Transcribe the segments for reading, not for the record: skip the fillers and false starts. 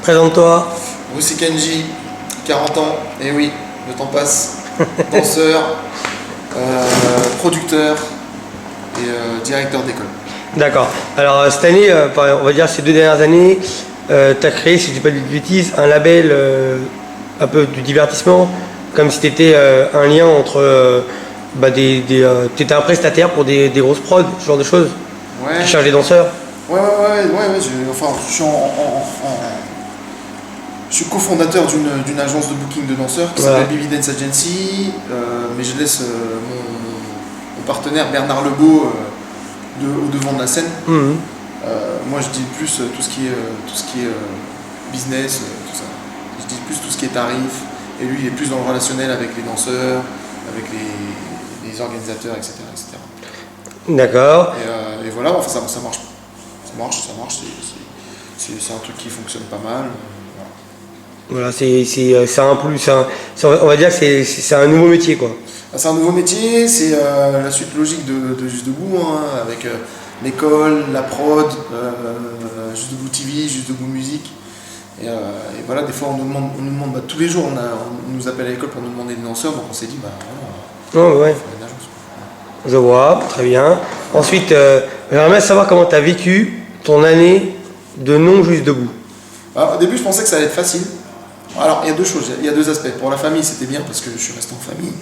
Présente-toi. Russi Kenji, 40 ans, et oui, le temps passe. Danseur, producteur et directeur d'école. D'accord. Alors cette année, on va dire ces 2 dernières années, tu as créé, si je dis pas de bêtises, un label un peu du divertissement, comme si tu étais un lien entre... tu étais un prestataire pour des grosses prods, ce genre de choses. Ouais. Tu charges les danseurs. Ouais. Je suis cofondateur d'une agence de booking de danseurs qui s'appelle Baby Dance Agency, mais je laisse mon partenaire Bernard Lebeau au devant de la scène. Moi je dis plus tout ce qui est business, tout ça. Je dis plus tout ce qui est tarif, et lui il est plus dans le relationnel avec les danseurs, avec les organisateurs, etc. D'accord. Et voilà, enfin, ça marche. Ça marche, c'est un truc qui fonctionne pas mal. Voilà, c'est un plus, on va dire que c'est un nouveau métier, quoi. C'est un nouveau métier, c'est la suite logique de Juste Debout, hein, avec l'école, la prod, Juste Debout TV, Juste Debout musique. Et voilà, des fois on nous demande tous les jours, on nous appelle à l'école pour nous demander des danseurs, donc on s'est dit, voilà, ouais. une agence. Je vois, très bien. Ensuite, j'aimerais bien savoir comment tu as vécu ton année de non Juste Debout. Alors, au début, je pensais que ça allait être facile. Alors, il y a deux choses, il y a deux aspects. Pour la famille, c'était bien parce que je suis resté en famille.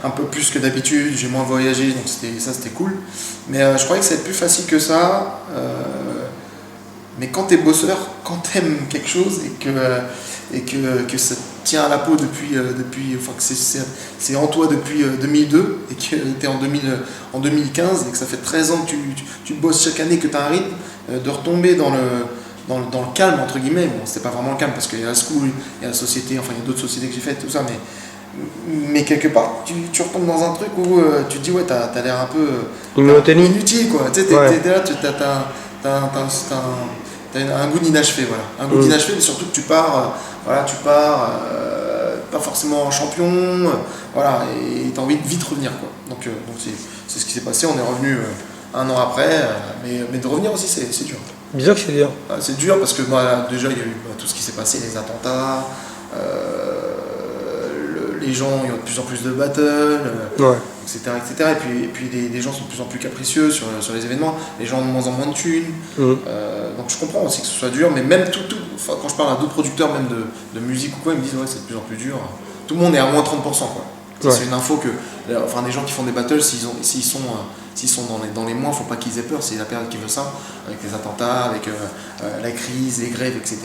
Un peu plus que d'habitude, j'ai moins voyagé, donc c'était cool. Mais je croyais que ça allait être plus facile que ça. Mais quand t'es bosseur, quand t'aimes quelque chose et que ça tient à la peau depuis enfin que c'est en toi depuis 2002 et que t'es en 2015 et que ça fait 13 ans que tu bosses chaque année, que t'as un rythme, de retomber dans le calme entre guillemets. Bon, c'était pas vraiment le calme parce qu'il y a la school, il y a la société, enfin il y a d'autres sociétés que j'ai faites, tout ça, mais quelque part tu retombes dans un truc où tu te dis ouais t'as l'air un peu inutile quoi. Tu sais, t'es là, t'as un goût d'inachevé, voilà. Un goût d'inachevé, mais surtout que tu pars pas forcément champion, voilà, et t'as envie de vite revenir, quoi. Donc c'est ce qui s'est passé, on est revenu 1 an après, mais de revenir aussi c'est dur. Bien que c'est dur. C'est dur parce que déjà il y a eu tout ce qui s'est passé, les attentats, les gens, il y a de plus en plus de battles, etc. Et puis les gens sont de plus en plus capricieux sur les événements, les gens ont de moins en moins de thunes. Donc je comprends aussi que ce soit dur, mais même enfin, quand je parle à d'autres producteurs, même de musique ou quoi, ils me disent ouais, c'est de plus en plus dur. Tout le monde est à moins 30%, quoi. C'est une info que des gens qui font des battles, s'ils sont dans les mois, il ne faut pas qu'ils aient peur, c'est la période qui veut ça, avec les attentats, avec la crise, les grèves, etc.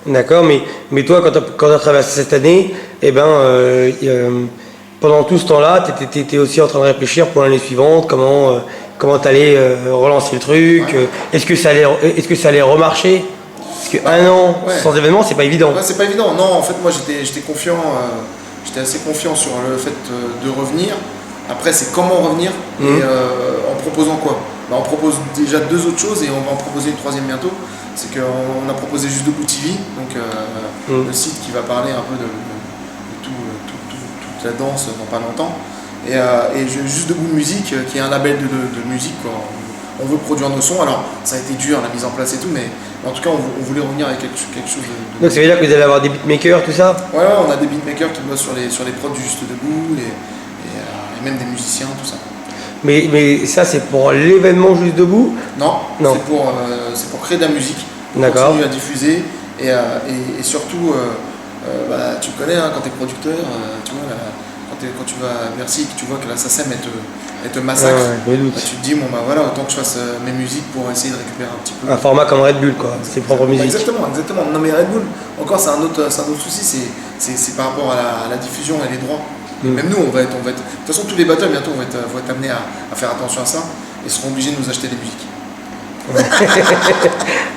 Voilà. D'accord, mais toi, quand tu as traversé cette année, pendant tout ce temps-là, tu étais aussi en train de réfléchir pour l'année suivante, comment tu allais relancer le truc, est-ce que ça allait remarcher? Parce qu'un an sans événement, c'est pas évident. Ouais, c'est pas évident. Non, en fait, moi j'étais confiant, j'étais assez confiant sur le fait de revenir. Après, c'est comment revenir et en proposant quoi. On propose déjà 2 autres choses et on va en proposer une 3e bientôt. C'est qu'on a proposé Juste Debout TV, donc le site qui va parler un peu de toute la danse dans pas longtemps. Et Juste Debout musique, qui est un label de musique, quoi. On veut produire nos sons. Alors, ça a été dur, la mise en place et tout, mais en tout cas, on voulait revenir avec quelque chose de... Donc ça veut dire que vous allez avoir des beatmakers, tout ça? Ouais, on a des beatmakers qui bossent sur les prods du Juste Debout et même des musiciens, tout ça. Mais ça, c'est pour l'événement Juste Debout? Non. C'est pour créer de la musique, pour continuer à diffuser et surtout, tu connais, hein, quand tu es producteur, tu vois, quand tu vas à Bercy, que tu vois que la SACEM elle te massacre, tu te dis bon voilà, autant que je fasse mes musiques pour essayer de récupérer un petit peu. Un format comme Red Bull, quoi, ses propres musiques. Exactement. Non mais Red Bull, encore c'est un autre souci, c'est par rapport à la diffusion et les droits. Même nous, on va être. De toute façon, tous les battles bientôt vont être amenés à faire attention à ça et seront obligés de nous acheter des musiques.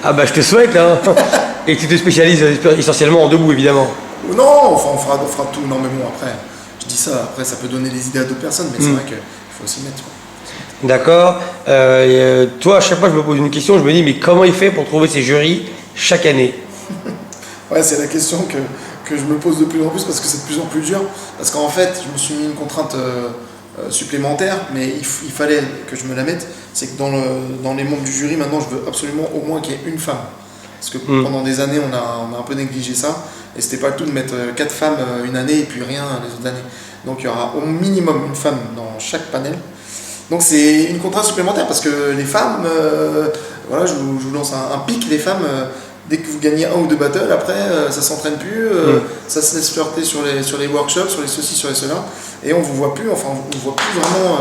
Ah bah je te souhaite, hein. Et tu te spécialises essentiellement en debout, évidemment. Non, enfin, on fera tout. Non mais bon, après, je dis ça, après ça peut donner des idées à d'autres personnes, mais c'est vrai qu'il faut s'y mettre, quoi. D'accord. Toi, à chaque fois que je me pose une question, je me dis mais comment il fait pour trouver ses jurys chaque année? Ouais, c'est la question que je me pose de plus en plus parce que c'est de plus en plus dur. Parce qu'en fait, je me suis mis une contrainte supplémentaire, mais il fallait que je me la mette. C'est que dans les membres du jury, maintenant, je veux absolument au moins qu'il y ait une femme. Parce que pendant des années, on a un peu négligé ça. Et c'était pas le tout de mettre 4 femmes une année et puis rien les autres années. Donc il y aura au minimum une femme dans chaque panel. Donc c'est une contrainte supplémentaire parce que les femmes, voilà, je vous lance un pic, les femmes, dès que vous gagnez 1 ou 2 battles, après ça s'entraîne plus, ça se laisse flirter sur les workshops, sur les ceci, sur les cela, et on vous voit plus, enfin on vous voit plus vraiment,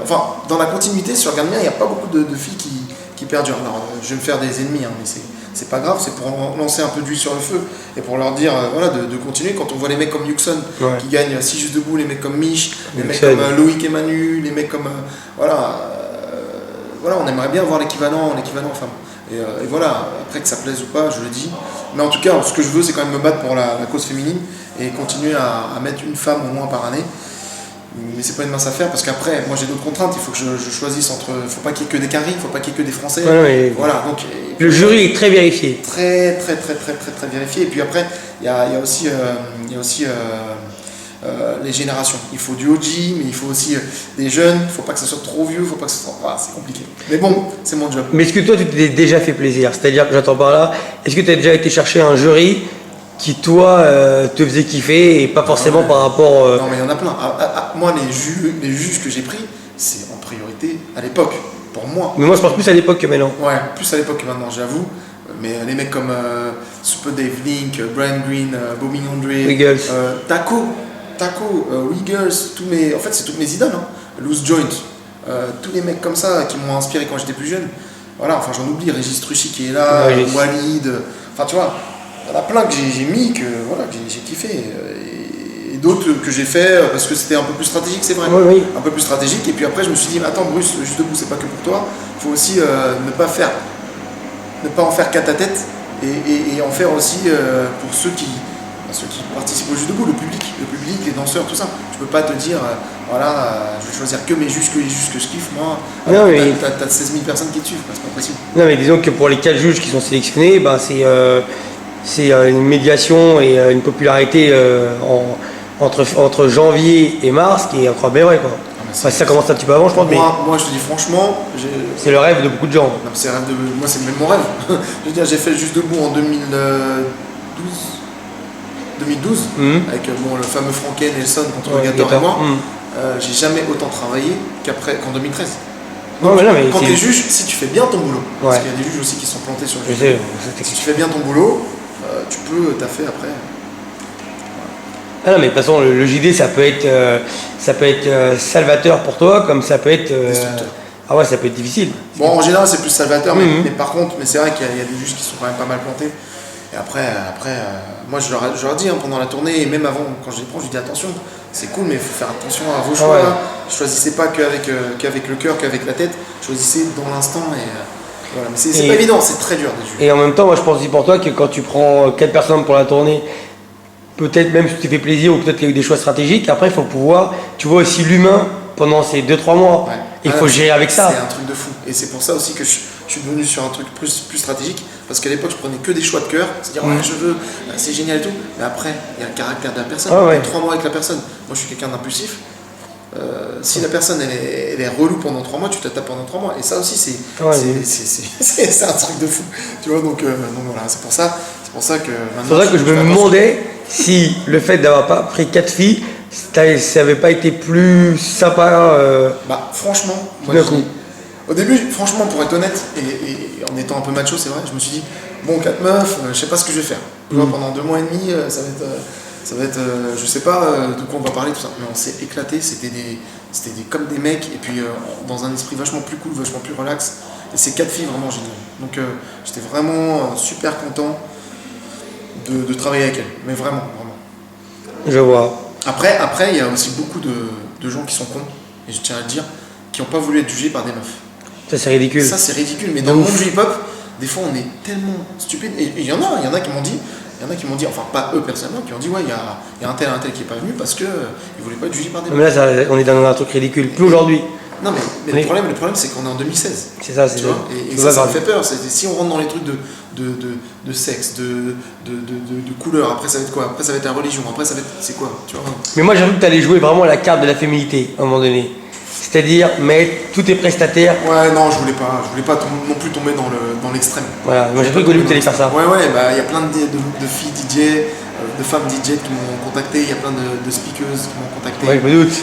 enfin dans la continuité sur Regarde Bien, il n'y a pas beaucoup de filles qui perdurent. Alors je vais me faire des ennemis, hein, mais c'est pas grave, c'est pour lancer un peu d'huile sur le feu et pour leur dire voilà, de continuer. Quand on voit les mecs comme Yuxon qui gagnent 6 juste debout, les mecs comme Mich, les mecs comme Loïc et Manu, les mecs comme voilà, on aimerait bien voir l'équivalent en femme. Et voilà, après que ça plaise ou pas, je le dis. Mais en tout cas, ce que je veux, c'est quand même me battre pour la cause féminine et continuer à mettre une femme au moins par année. Mais c'est pas une mince affaire parce qu'après, moi j'ai d'autres contraintes. Il faut que je choisisse entre. Il faut pas qu'il y ait que des Caries, il faut pas qu'il y ait que des Français. Voilà, donc. Le jury est très vérifié. Très vérifié. Et puis après, il y a aussi les générations. Il faut du OG, mais il faut aussi des jeunes. Il ne faut pas que ça soit trop vieux, il faut pas que ça soit. Ah, c'est compliqué. Mais bon, c'est mon job. Mais est-ce que toi, tu t'es déjà fait plaisir? C'est-à-dire que j'entends par là, est-ce que tu as déjà été chercher un jury qui, toi, te faisait kiffer et pas forcément par rapport. Non, mais il y en a plein. Moi, les juges que j'ai pris, c'est en priorité à l'époque, pour moi. Mais moi, je pense plus à l'époque que maintenant. Ouais, plus à l'époque que maintenant, j'avoue. Mais les mecs comme Super Dave Link, Brian Green, Bobby Andre, Taco, Wiggles, en fait, c'est toutes mes idoles. Hein. Loose Joint, tous les mecs comme ça qui m'ont inspiré quand j'étais plus jeune. Voilà, enfin, j'en oublie. Régis Truchy qui est là, Walid. Enfin, tu vois. Il y en a plein que j'ai mis, que j'ai kiffé. Et d'autres que j'ai fait parce que c'était un peu plus stratégique, c'est vrai. Un peu plus stratégique. Et puis après, je me suis dit, attends, Bruce, juste debout, c'est pas que pour toi. Il faut aussi ne pas en faire qu'à ta tête et en faire aussi pour ceux qui participent au jeu debout, le public, les danseurs, tout ça. Je peux pas te dire, voilà, je vais choisir que mes juges, que je kiffe, moi. T'as 16 000 personnes qui te suivent, c'est pas possible. Non, mais disons que pour les 4 juges qui sont sélectionnés, c'est une médiation et une popularité entre janvier et mars qui est incroyable, quoi. Ça commence un petit peu avant, je pense. Moi, je te dis franchement, c'est le rêve de beaucoup de gens. Non, moi, c'est même mon rêve. Je veux dire, j'ai fait Juste Debout en 2012 avec le fameux Franken, Nelson contre Gator et moi. J'ai jamais autant travaillé qu'en 2013. Donc, quand tu es juge, si tu fais bien ton boulot, parce qu'il y a des juges aussi qui sont plantés sur le jeu. Si tu fais bien ton boulot, tu peux taffer après. Ah non, mais de toute façon, le JD, ça peut être salvateur pour toi, comme ça peut être. Ah ouais, ça peut être difficile. Bon, en général, c'est plus salvateur, mais par contre, c'est vrai qu'il y a des juges qui sont quand même pas mal plantés. Et après moi, je leur dis pendant la tournée, et même avant, quand je les prends, je dis attention, c'est cool, mais il faut faire attention à vos choix. Choisissez pas qu'avec le cœur, qu'avec la tête, choisissez dans l'instant. Voilà. Mais c'est pas évident, c'est très dur des juges. Et en même temps, moi, je pense aussi pour toi que quand tu prends 4 personnes pour la tournée, peut-être même si tu te fais plaisir ou peut-être qu'il y a eu des choix stratégiques, après il faut pouvoir, tu vois aussi l'humain pendant ces 2-3 mois. Il faut gérer avec ça. C'est un truc de fou. Et c'est pour ça aussi que je suis devenu sur un truc plus stratégique, parce qu'à l'époque je prenais que des choix de cœur, c'est-à-dire je veux, c'est génial et tout, mais après il y a le caractère de la personne, il y a 3 mois avec la personne. Moi je suis quelqu'un d'impulsif. Si la personne elle est relou pendant 3 mois, tu te tapes pendant 3 mois. Et ça aussi c'est un truc de fou. Tu vois, donc voilà, c'est pour ça que maintenant. C'est pour ça que je me demandais si le fait d'avoir pas pris 4 filles, ça n'avait pas été plus sympa. Franchement, moi, au début, franchement, pour être honnête, et en étant un peu macho, c'est vrai, je me suis dit, bon, 4 meufs, je sais pas ce que je vais faire. Pendant 2 mois et demi, ça va être je sais pas de quoi on va parler, tout ça. Mais on s'est éclaté, c'était comme des mecs, et puis dans un esprit vachement plus cool, vachement plus relax. Et c'est 4 filles vraiment géniales. Donc j'étais vraiment super content de travailler avec elles. Mais vraiment. Je vois. Après, il y a aussi beaucoup de gens qui sont cons, et je tiens à le dire, qui n'ont pas voulu être jugés par des meufs. Ça c'est ridicule. Ça c'est ridicule, mais dans le monde du hip-hop, des fois on est tellement stupide. Et il y en a qui m'ont dit, enfin pas eux personnellement, qui ont dit ouais, il y a un tel qui est pas venu parce que il voulait pas être jugé par des meufs. Mais là, on est dans un truc ridicule. Plus aujourd'hui. Non mais le problème c'est qu'on est en 2016. C'est ça, c'est ça. Et ça me fait peur. Si on rentre dans les trucs de sexe, de couleur, après ça va être quoi? Après ça va être la religion, après ça va être c'est quoi? Tu vois? Mais moi j'avoue que tu allais jouer vraiment la carte de la féminité à un moment donné. C'est-à-dire mettre tous tes prestataires. Ouais, non, je voulais pas non plus tomber dans l'extrême. Voilà, moi j'ai cru que tu allais faire ça. Ouais, bah il y a plein de filles DJ, de femmes DJ qui m'ont contacté, il y a plein de speakers qui m'ont contacté. Ouais, je me doute.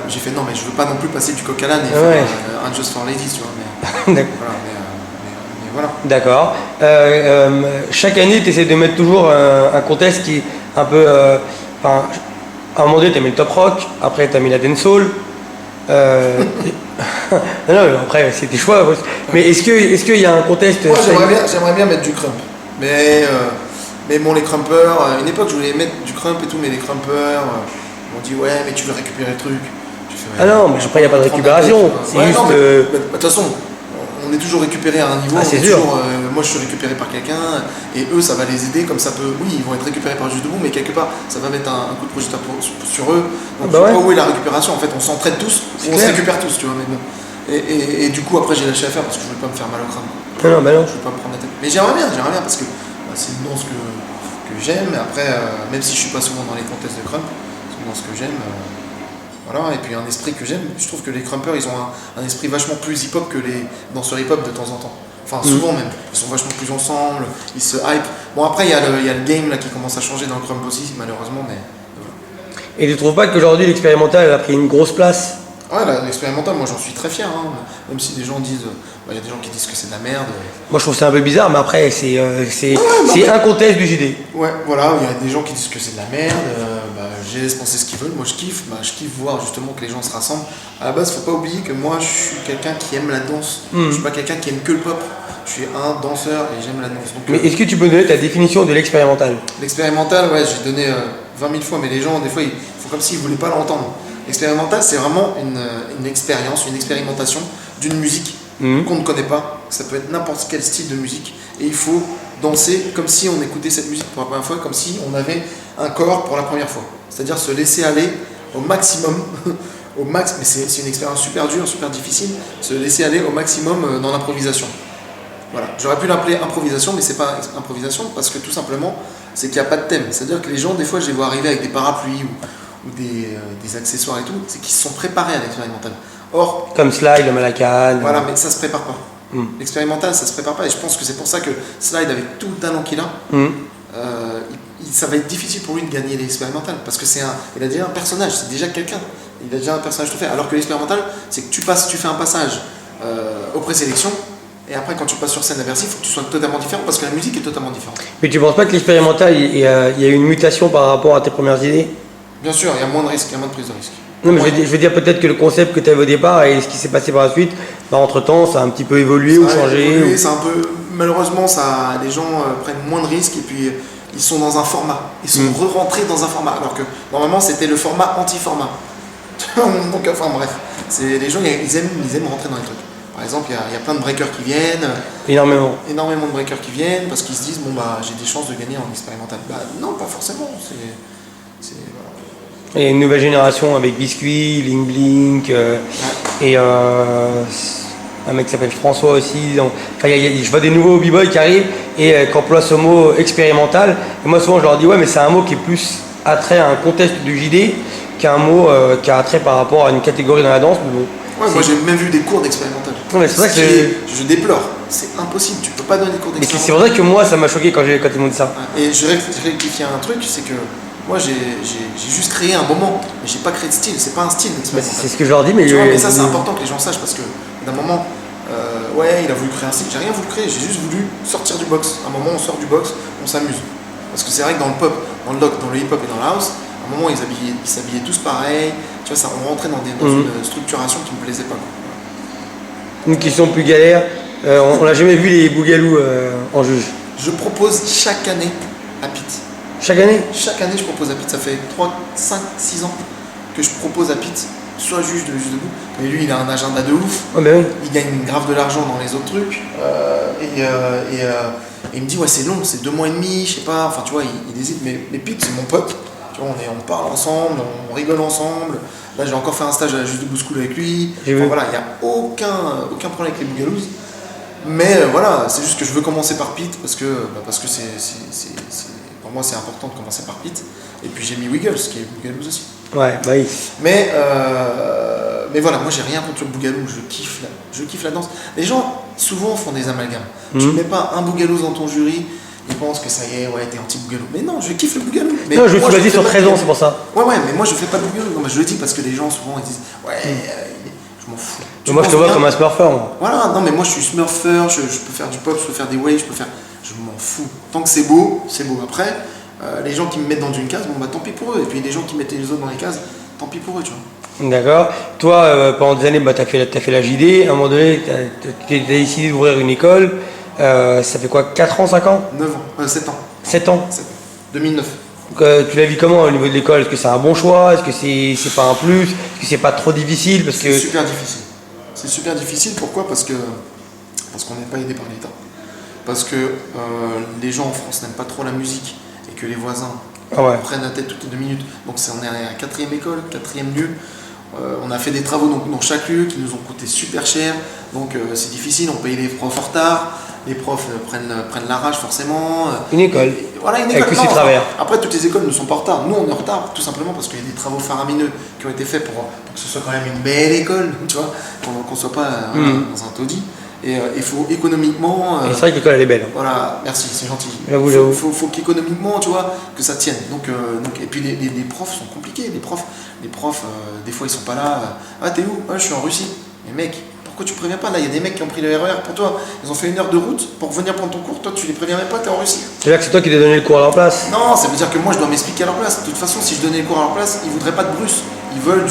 J'ai fait non, mais je veux pas non plus passer du coq à l'âne et Ouais. faire un Just for Ladies, tu vois. Mais, D'accord. voilà, mais voilà. D'accord. Chaque année, tu essaies de mettre toujours un contest qui est un peu. Enfin, à un moment donné, tu as mis le top rock, après, tu as mis la dancehall. Non, mais après, c'est tes choix. Mais est-ce qu'il y a un contest. Moi, j'aimerais bien mettre du crump. Mais bon, les crumpers, à une époque, je voulais mettre du crump et tout, mais les crumpers m'ont dit ouais, mais tu veux récupérer le truc. J'ai fait, ouais, Ah non, mais après, il n'y a pas de récupération. C'est juste. De toute façon, on est toujours récupéré à un niveau. Ah, c'est sûr. Moi, je suis récupéré par quelqu'un, et eux, ça va les aider, comme ça peut. Oui, ils vont être récupérés par Juste Debout, mais quelque part, ça va mettre un coup de projecteur sur eux. Donc, je sais pas où est la récupération. En fait, on s'entraide tous, on se récupère tous, tu vois. Mais bon. Et du coup, après, j'ai lâché à faire parce que je voulais pas me faire mal au crâne. Non, bah non. Je voulais pas me prendre la tête. Mais j'aimerais bien parce que c'est une danse que j'aime. Et après, même si je suis pas souvent dans les contests de crump, c'est une danse que j'aime. Voilà, et puis un esprit que j'aime. Je trouve que les crumpers, ils ont un esprit vachement plus hip-hop que les danseurs hip-hop de temps en temps. Enfin, souvent même. Ils sont vachement plus ensemble, ils se hype. Bon, après, il y a le game là, qui commence à changer dans le crump aussi, malheureusement. Mais voilà. Et tu trouves pas qu'aujourd'hui, l'expérimental a pris une grosse place? Ouais, l'expérimental, moi j'en suis très fier. Hein. Même si des gens disent. Il y a des gens qui disent que c'est de la merde. Moi je trouve ça un peu bizarre, mais après, c'est un contest du JD. Ouais, voilà, il y a des gens qui disent que c'est de la merde. Je laisse penser ce qu'ils veulent. Moi je kiffe. Je kiffe voir justement que les gens se rassemblent. À la base, faut pas oublier que moi je suis quelqu'un qui aime la danse. Je suis pas quelqu'un qui aime que le pop. Je suis un danseur et j'aime la danse. Donc, mais est-ce que tu peux donner ta définition de l'expérimental? L'expérimental, ouais, j'ai donné 20 000 fois, mais les gens, des fois, ils font comme s'ils voulaient pas l'entendre. L'expérimental, c'est vraiment une expérience, une expérimentation d'une musique qu'on ne connaît pas. Ça peut être n'importe quel style de musique. Et il faut danser comme si on écoutait cette musique pour la première fois, comme si on avait un corps pour la première fois. C'est-à-dire se laisser aller au maximum, mais c'est une expérience super dure, super difficile, se laisser aller au maximum dans l'improvisation. Voilà. J'aurais pu l'appeler improvisation, mais c'est pas improvisation parce que tout simplement, c'est qu'il n'y a pas de thème. C'est-à-dire que les gens, des fois, je les vois arriver avec des parapluies ou des accessoires et tout, c'est qu'ils se sont préparés à l'expérimental. Or, comme Slide, le Malacan. Voilà, mais ça se prépare pas. L'expérimental, ça se prépare pas, et je pense que c'est pour ça que Slide, avec tout le talent qu'il a, ça va être difficile pour lui de gagner l'expérimental, parce que il a déjà un personnage, c'est déjà quelqu'un. Il a déjà un personnage tout fait. Alors que l'expérimental, c'est que tu fais un passage aux présélections. Et après, quand tu passes sur scène aversive, il faut que tu sois totalement différent parce que la musique est totalement différente. Mais tu penses pas que l'expérimental, il y a une mutation par rapport à tes premières idées? Bien sûr, il y a moins de risques, il y a moins de prise de risque. Non, mais je veux dire peut-être que le concept que tu avais au départ et ce qui s'est passé par la suite, entre-temps, ça a un petit peu évolué ou changé. C'est un peu, malheureusement, les gens prennent moins de risques et puis ils sont dans un format. Ils sont re-rentrés dans un format. Alors que normalement, c'était le format anti-format. Donc, enfin bref, les gens, ils aiment rentrer dans les trucs. Par exemple, il y a plein de breakers qui viennent. Énormément de breakers qui viennent parce qu'ils se disent j'ai des chances de gagner en expérimental. Non, pas forcément. Voilà. Il y a une nouvelle génération avec Biscuit, Link Blink et un mec qui s'appelle François aussi. Donc, je vois des nouveaux b-boys qui arrivent et qui emploient ce mot expérimental. Et moi souvent je leur dis ouais mais c'est un mot qui est plus attrait à un contexte du JD qu'un mot qui a attrait par rapport à une catégorie dans la danse. Mais bon, ouais, moi j'ai même vu des cours d'expérimental. Non, mais c'est vrai que je déplore, c'est impossible, tu peux pas donner des cours d'expérimental. C'est vrai que moi ça m'a choqué quand ils m'ont dit ça. Et je rectifie un truc, c'est que moi j'ai juste créé un moment, mais j'ai pas créé de style, c'est pas un style d'expérimental. C'est ce que je leur dis, mais tu vois, mais ça c'est important que les gens sachent parce que d'un moment, il a voulu créer un style, j'ai rien voulu créer, j'ai juste voulu sortir du box. À un moment on sort du box, on s'amuse. Parce que c'est vrai que dans le pop, dans le hip-hop et dans la house, à un moment ils s'habillaient tous pareil, tu vois, ça, on rentrait dans une structuration qui me plaisait pas. Une question plus galère, on n'a jamais vu les Bougalous en juge. Je propose chaque année à Pete. Chaque année? Chaque année je propose à Pete, ça fait 3, 5, 6 ans que je propose à Pete, soit juge de Juste Debout, mais lui il a un agenda de ouf, oui. Il gagne grave de l'argent dans les autres trucs, et il me dit ouais c'est long, c'est 2 mois et demi, je sais pas, enfin tu vois, il hésite, mais Pete c'est mon pote, tu vois, on parle ensemble, on rigole ensemble. Là j'ai encore fait un stage à la Juste Debout School avec lui, voilà, il n'y a aucun problème avec les Bougalous. Mais voilà, c'est juste que je veux commencer par Pete parce que pour moi c'est important de commencer par Pete. Et puis j'ai mis Wiggles qui est Bougalous aussi. Ouais, bah oui. Mais Mais voilà, moi j'ai rien contre le bougalou, je kiffe la danse. Les gens souvent font des amalgames. Tu mets pas un bougalou dans ton jury, ils pensent que ça y est, ouais, t'es anti-bougalou. Mais non, je kiffe le bougalou. Mais non, je me moi, suis basé fais sur pas 13 de ans, bougalou. c'est pour ça. Ouais, mais moi je fais pas de bougalou. Non, mais je le dis parce que les gens souvent ils disent, ouais, je m'en fous. Moi, je te vois comme un smurfer, moi. Voilà, non, mais moi je suis smurfer, je peux faire du pop, je peux faire des waves, je m'en fous. Tant que c'est beau, c'est beau. Après, les gens qui me mettent dans une case, bon bah tant pis pour eux. Et puis les gens qui mettaient les autres dans les cases, tant pis pour eux, tu vois. D'accord. Toi, pendant des années, t'as fait la JD. À un moment donné, t'as décidé d'ouvrir une école. Ça fait quoi, 4 ans, 5 ans? 9 ans, 7 ans. 7 ans. 7 ans. 2009. Donc, tu la vis comment au niveau de l'école? Est-ce que c'est un bon choix? Est-ce que c'est pas un plus? Est-ce que c'est pas trop difficile? Parce que... C'est super difficile. C'est super difficile, pourquoi? Parce qu'on n'est pas aidé par l'État. Parce que les gens en France n'aiment pas trop la musique et que les voisins prennent la tête toutes les 2 minutes. Donc on est à la 4e école, 4e lieu. On a fait des travaux dans chaque lieu qui nous ont coûté super cher. Donc c'est difficile, on paye les profs en retard. Les profs prennent la rage forcément. Une école. Voilà, une école. Avec tous ses travers. Après, toutes les écoles ne sont pas en retard. Nous, on est en retard, tout simplement parce qu'il y a des travaux faramineux qui ont été faits pour que ce soit quand même une belle école, tu vois, qu'on ne soit pas dans un taudis. Et il faut économiquement. C'est vrai que l'école, elle est belle. Voilà, merci, c'est gentil. J'avoue. Faut qu'économiquement, tu vois, que ça tienne. Donc, et puis les profs sont compliqués. Les profs des fois, ils sont pas là. Ah, t'es où? Je suis en Russie. Mais mec, pourquoi tu préviens pas? Là, il y a des mecs qui ont pris le RER pour toi. Ils ont fait 1 heure de route pour venir prendre ton cours. Toi, tu les préviens même pas, t'es en Russie. C'est-à-dire que c'est toi qui t'es donné le cours à leur place? Non, ça veut dire que moi, je dois m'expliquer à leur place. De toute façon, si je donnais le cours à leur place, ils voudraient pas de Bruce. Ils veulent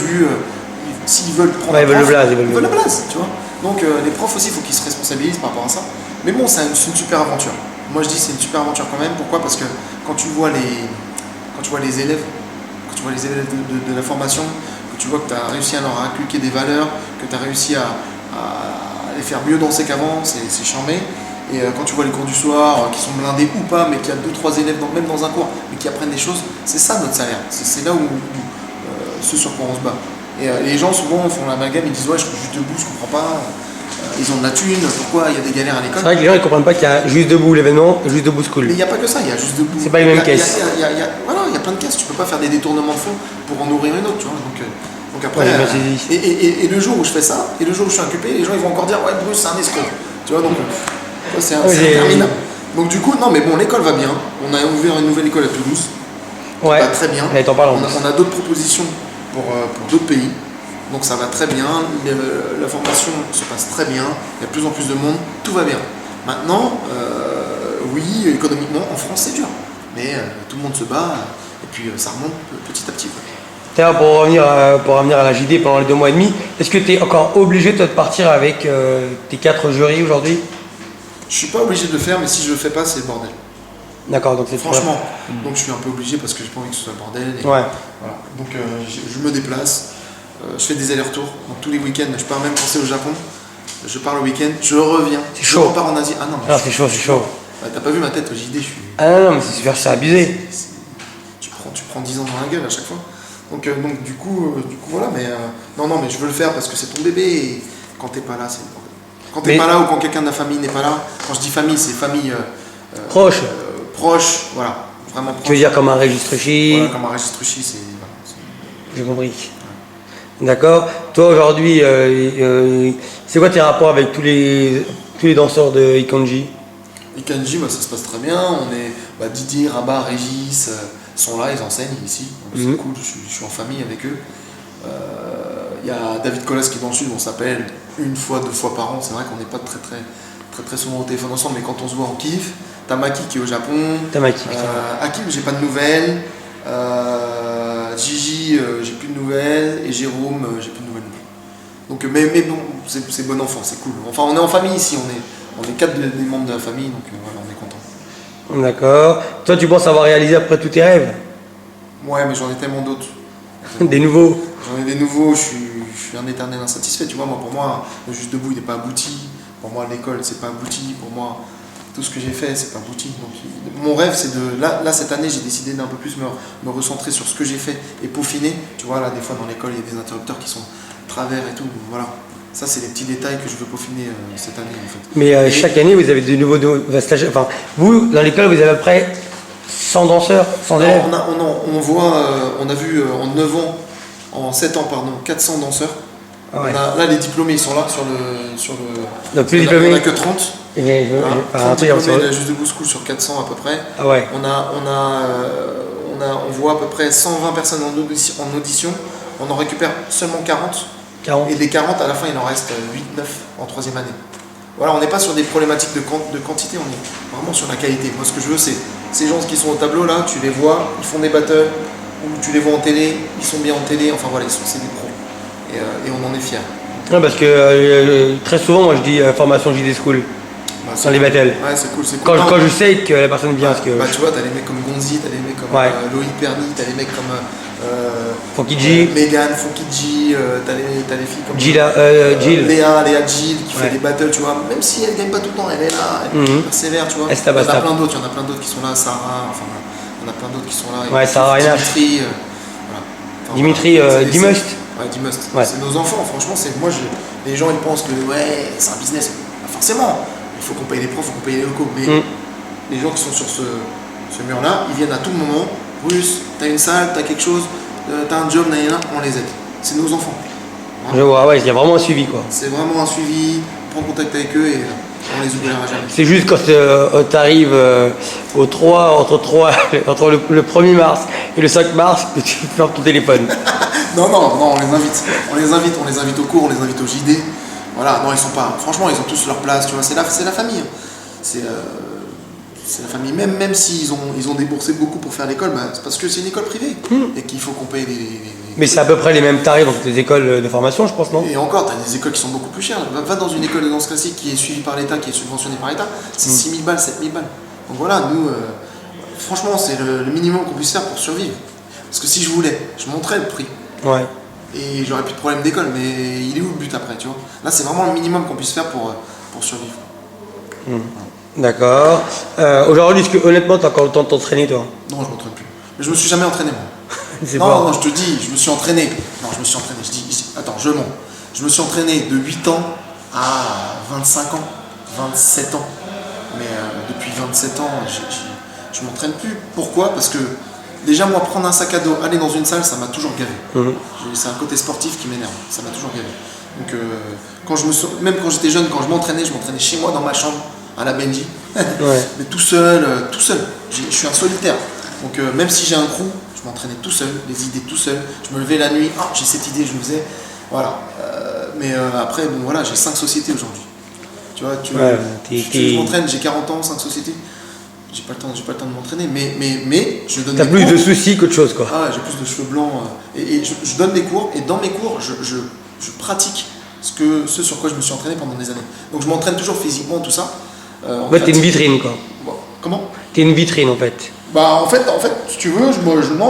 s'ils veulent prendre ils veulent le blaze. ils veulent la place, tu vois. Donc, les profs aussi, il faut qu'ils se responsabilisent par rapport à ça. Mais bon, c'est une super aventure. Moi, je dis c'est une super aventure quand même. Pourquoi? Parce que quand tu vois les élèves, de la formation, que tu vois que tu as réussi à leur inculquer des valeurs, que tu as réussi à les faire mieux danser qu'avant, c'est charmé. Et quand tu vois les cours du soir, qui sont blindés ou pas, mais qu'il y a 2-3 élèves même dans un cours, mais qui apprennent des choses, c'est ça notre salaire. C'est là où ce sur quoi on se bat. Et les gens souvent font l'amalgame, ils disent ouais, je suis juste debout, je comprends pas. Ils ont de la thune, pourquoi il y a des galères à l'école? C'est vrai que les gens ils comprennent pas qu'il y a Juste Debout l'événement et Juste Debout School. Mais il n'y a pas que ça, il y a Juste Debout. C'est pas les mêmes caisses. Voilà, il y a plein de caisses, tu peux pas faire des détournements de fonds pour en nourrir une autre, tu vois. Donc après, et le jour où je fais ça, et le jour où je suis inculpé, les gens ils vont encore dire ouais, Bruce c'est un escroc. Tu vois, donc c'est interminable. Donc du coup, non mais bon, l'école va bien. On a ouvert une nouvelle école à Toulouse. Ouais. Va très bien. On a d'autres propositions pour d'autres pays. Donc ça va très bien, la formation se passe très bien, il y a de plus en plus de monde, tout va bien. Maintenant, oui, économiquement, en France c'est dur, mais tout le monde se bat et puis ça remonte petit à petit. D'ailleurs, pour revenir à la JD pendant les 2 mois et demi, est-ce que tu es encore obligé de partir avec tes 4 jurys aujourd'hui? Je suis pas obligé de le faire, mais si je le fais pas, c'est le bordel. D'accord, donc c'est franchement. Donc je suis un peu obligé parce que j'ai pas envie que ce soit le bordel. Et ouais. Voilà. Donc je me déplace. Je fais des allers-retours, donc tous les week-ends, je pars même penser au Japon, je pars le week-end, je reviens, je repars en Asie. Ah non, c'est chaud. Ouais, t'as pas vu ma tête au JD, je suis... Ah non, mais c'est super, c'est abusé. Tu prends 10 ans dans la gueule à chaque fois. Donc du coup voilà, mais non, mais je veux le faire parce que c'est ton bébé et quand t'es pas là, c'est le bordel. Quand t'es pas là ou quand quelqu'un de la famille n'est pas là, quand je dis famille, c'est famille... proche, voilà, vraiment proche. Tu veux dire comme un Régis Truchy? Voilà, comme un Régis Truchy, c'est... J'ai compris. D'accord. Toi aujourd'hui, c'est quoi tes rapports avec tous les danseurs de Ikanji? Ikanji, ça se passe très bien. On est Didier, Rabat, Régis sont là, ils enseignent ici. C'est cool. Je suis en famille avec eux. Il y a David Colas qui est dans le sud. On s'appelle 1 fois, 2 fois par an. C'est vrai qu'on n'est pas très souvent au téléphone ensemble, mais quand on se voit, on kiffe. Tamaki qui est au Japon. Hakim, j'ai pas de nouvelles. Gigi, j'ai plus de nouvelles, et Jérôme, j'ai plus de nouvelles. Donc, mais bon, c'est bon enfant, c'est cool. Enfin, on est en famille ici, on est 4 des membres de la famille, donc voilà, on est content. D'accord. Toi, tu penses avoir réalisé après tous tes rêves? Ouais, mais j'en ai tellement d'autres. Des nouveaux? J'en ai des nouveaux, je suis un éternel insatisfait. Tu vois, pour moi, le Juste Debout, il n'est pas abouti. Pour moi, l'école, c'est pas abouti. Pour moi, tout ce que j'ai fait, c'est pas abouti. Donc, mon rêve, c'est de... Là, cette année, j'ai décidé d'un peu plus me recentrer sur ce que j'ai fait et peaufiner. Tu vois, là, des fois, dans l'école, il y a des interrupteurs qui sont travers et tout. Voilà. Ça, c'est les petits détails que je veux peaufiner cette année, en fait. Mais chaque année, vous avez de nouveaux stagiaires. Enfin, vous, dans l'école, vous avez à peu près 100 danseurs, 100 élèves? On a vu en 9 ans, en 7 ans, pardon, 400 danseurs. Ah ouais. Là, les diplômés, ils sont là sur le. Donc, plus Il n'y en diplômés. a que 30. Eh bien, Hein, par 30 un truc, diplômés de la Juste Debout School sur 400 à peu près. Ah ouais. On voit à peu près 120 personnes en audition. On en récupère seulement 40. 40. Et des 40, à la fin, il en reste 8-9 en troisième année. Voilà, on n'est pas sur des problématiques de quantité, on est vraiment sur la qualité. Moi, ce que je veux, c'est ces gens qui sont au tableau là, tu les vois, ils font des battles, ou tu les vois en télé, ils sont bien en télé, enfin voilà, c'est des pros. Et on en est fiers. Ouais, parce que très souvent, moi je dis formation JD School Bah, dans les battles. Ouais, c'est cool, c'est cool. Quand je sais que la personne vient, parce que. Bah, tu vois, t'as les mecs comme Gonzi, t'as les mecs comme Ouais. Loïc Perny, t'as les mecs comme Funky G. Megan, Funky G, t'as les filles comme Jill. Léa Jill qui Ouais. fait des battles, tu vois, même si elle gagne pas tout le temps, elle est là, elle persévère, tu vois. Elle se tape, Il y elle en se a tape. plein d'autres, il y en a plein d'autres qui sont là, Sarah, enfin, il y en a plein d'autres qui sont là. Ouais, Sarah Reina. Dimitri, voilà. Enfin, Dimitri, voilà. Dimust. Ouais, Dimust. Ouais. C'est nos enfants, franchement, les gens ils pensent que ouais, c'est un business. Bah, forcément, il faut qu'on paye les profs, il faut qu'on paye les locaux, mais les gens qui sont sur ce mur-là, ils viennent à tout moment. Bruce, t'as une salle, t'as quelque chose, t'as un job, on les aide. C'est nos enfants. Hein. Je vois, ouais, il y a vraiment un suivi quoi. C'est vraiment un suivi, on prend contact avec eux et on les oubliera jamais. C'est juste quand t'arrives au 3, entre le 1er mars et le 5 mars que tu fermes ton téléphone. Non, on les invite. On les invite au cours, on les invite au JD. Voilà, non, ils sont pas. Franchement, ils ont tous leur place, tu vois, c'est la famille. C'est la famille. Même s'ils ont déboursé beaucoup pour faire l'école, bah, c'est parce que c'est une école privée et qu'il faut qu'on paye les Mais c'est à peu près les mêmes tarifs dans toutes les écoles de formation, je pense, non? Et encore, tu as des écoles qui sont beaucoup plus chères. Va dans une école de danse classique qui est suivie par l'État, qui est subventionnée par l'État, c'est 6 000 balles, 7 000 balles. Donc voilà, nous, franchement, c'est le minimum qu'on puisse faire pour survivre. Parce que si je voulais, je montrais le prix. Ouais. Et j'aurais plus de problème d'école, mais il est où le but après, tu vois? Là, c'est vraiment le minimum qu'on puisse faire pour survivre. D'accord. Aujourd'hui, est-ce que honnêtement, t'as encore le temps de t'entraîner, toi? Non, je m'entraîne plus. Mais je me suis jamais entraîné, moi. C'est Non, pas. non, je te dis, je me suis entraîné. Non, je me suis entraîné. Attends, je mens. Je me suis entraîné de 8 ans à 25 ans, 27 ans. Mais depuis 27 ans, je m'entraîne plus. Pourquoi? Parce que déjà, moi, prendre un sac à dos, aller dans une salle, ça m'a toujours gavé. C'est un côté sportif qui m'énerve. Ça m'a toujours gavé. Donc, même quand j'étais jeune, quand je m'entraînais chez moi dans ma chambre, à la Benji. Ouais. Mais tout seul. Je suis un solitaire. Donc, même si j'ai un crew, je m'entraînais tout seul, les idées tout seul. Je me levais la nuit, j'ai cette idée, je le faisais. Voilà. Mais après, bon, voilà, j'ai 5 sociétés aujourd'hui. Tu vois, je m'entraîne, j'ai 40 ans, 5 sociétés. J'ai pas le temps de m'entraîner, mais je donne des cours. T'as plus de soucis qu'autre chose, quoi. Ah ouais, j'ai plus de cheveux blancs. Et je donne des cours, et dans mes cours, je pratique ce sur quoi je me suis entraîné pendant des années. Donc je m'entraîne toujours physiquement, tout ça. Ouais, t'es une vitrine, quoi. Bon, comment? T'es une vitrine, en fait. Bah en fait, si tu veux, je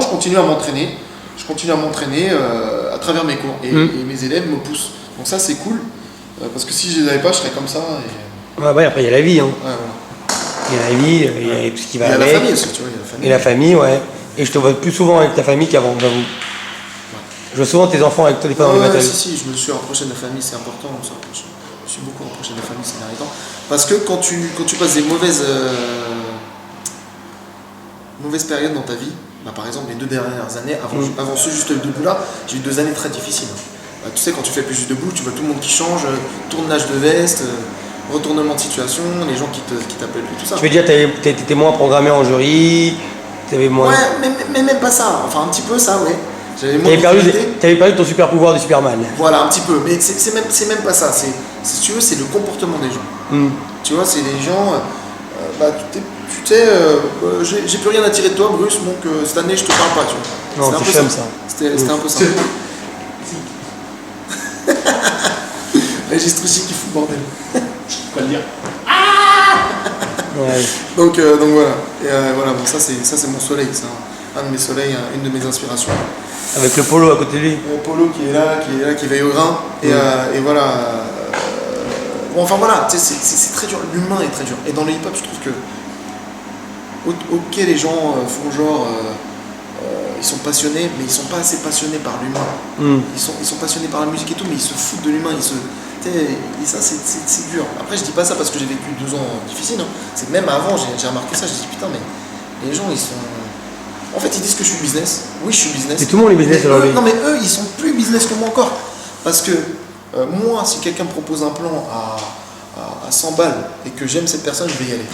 continue à m'entraîner. Je continue à m'entraîner à travers mes cours. Et mes élèves me poussent. Donc ça, c'est cool. Parce que si je les avais pas, je serais comme ça. Ouais, après, il y a la vie, hein. Ouais, voilà. Il y a la vie, il y a tout ce qui va Il y a avec. la famille aussi, tu vois. Il y a la famille. Et la famille, ouais. Et je te vois plus souvent avec ta famille qu'avant, j'avoue. Je vois souvent tes enfants avec toi des fois dans les Ouais, battles. si, je me suis rapproché de la famille, c'est important. Je me suis beaucoup rapproché de la famille ces derniers temps. Parce que quand tu passes des mauvaises périodes dans ta vie, bah, par exemple les 2 dernières années, avant ce juste debout là, j'ai eu 2 années très difficiles. Bah, tu sais, quand tu fais plus juste debout, tu vois tout le monde qui change, tournage de veste, retournement de situation, les gens qui t'appellent plus, tout ça. Je veux dire, t'étais moins programmé en jury, t'avais moins. Ouais, mais même pas ça, enfin un petit peu ça, ouais. J'avais moins d'utilité. T'avais perdu ton super pouvoir de Superman. Voilà, un petit peu, mais c'est même pas ça, si tu veux, c'est le comportement des gens. Tu vois, c'est les gens, bah, tu sais, j'ai plus rien à tirer de toi, Bruce, donc cette année je te parle pas, tu vois. Non, c'est chum ça. C'était un peu ça. Registre aussi qui fout le bordel. Je peux pas le dire. Ouais. Donc voilà. Et voilà, bon, ça c'est mon soleil, c'est un de mes soleils, une de mes inspirations. Avec le polo à côté de lui. Polo qui est là, qui veille au grain. Et voilà. Bon, enfin voilà, c'est très dur. L'humain est très dur. Et dans le hip-hop, je trouve que. Ok, les gens font genre. Ils sont passionnés, mais ils sont pas assez passionnés par l'humain. Ils sont passionnés par la musique et tout, mais ils se foutent de l'humain. Et ça, c'est dur. Après, je dis pas ça parce que j'ai vécu 2 ans difficiles. Hein. C'est que même avant, j'ai remarqué ça. J'ai dit putain, mais les gens, ils sont. En fait, ils disent que je suis business. Oui, je suis business. Et tout le monde est business aujourd'hui. Non, mais eux, ils sont plus business que moi encore. Parce que Moi, si quelqu'un me propose un plan à 100 balles et que j'aime cette personne, je vais y aller.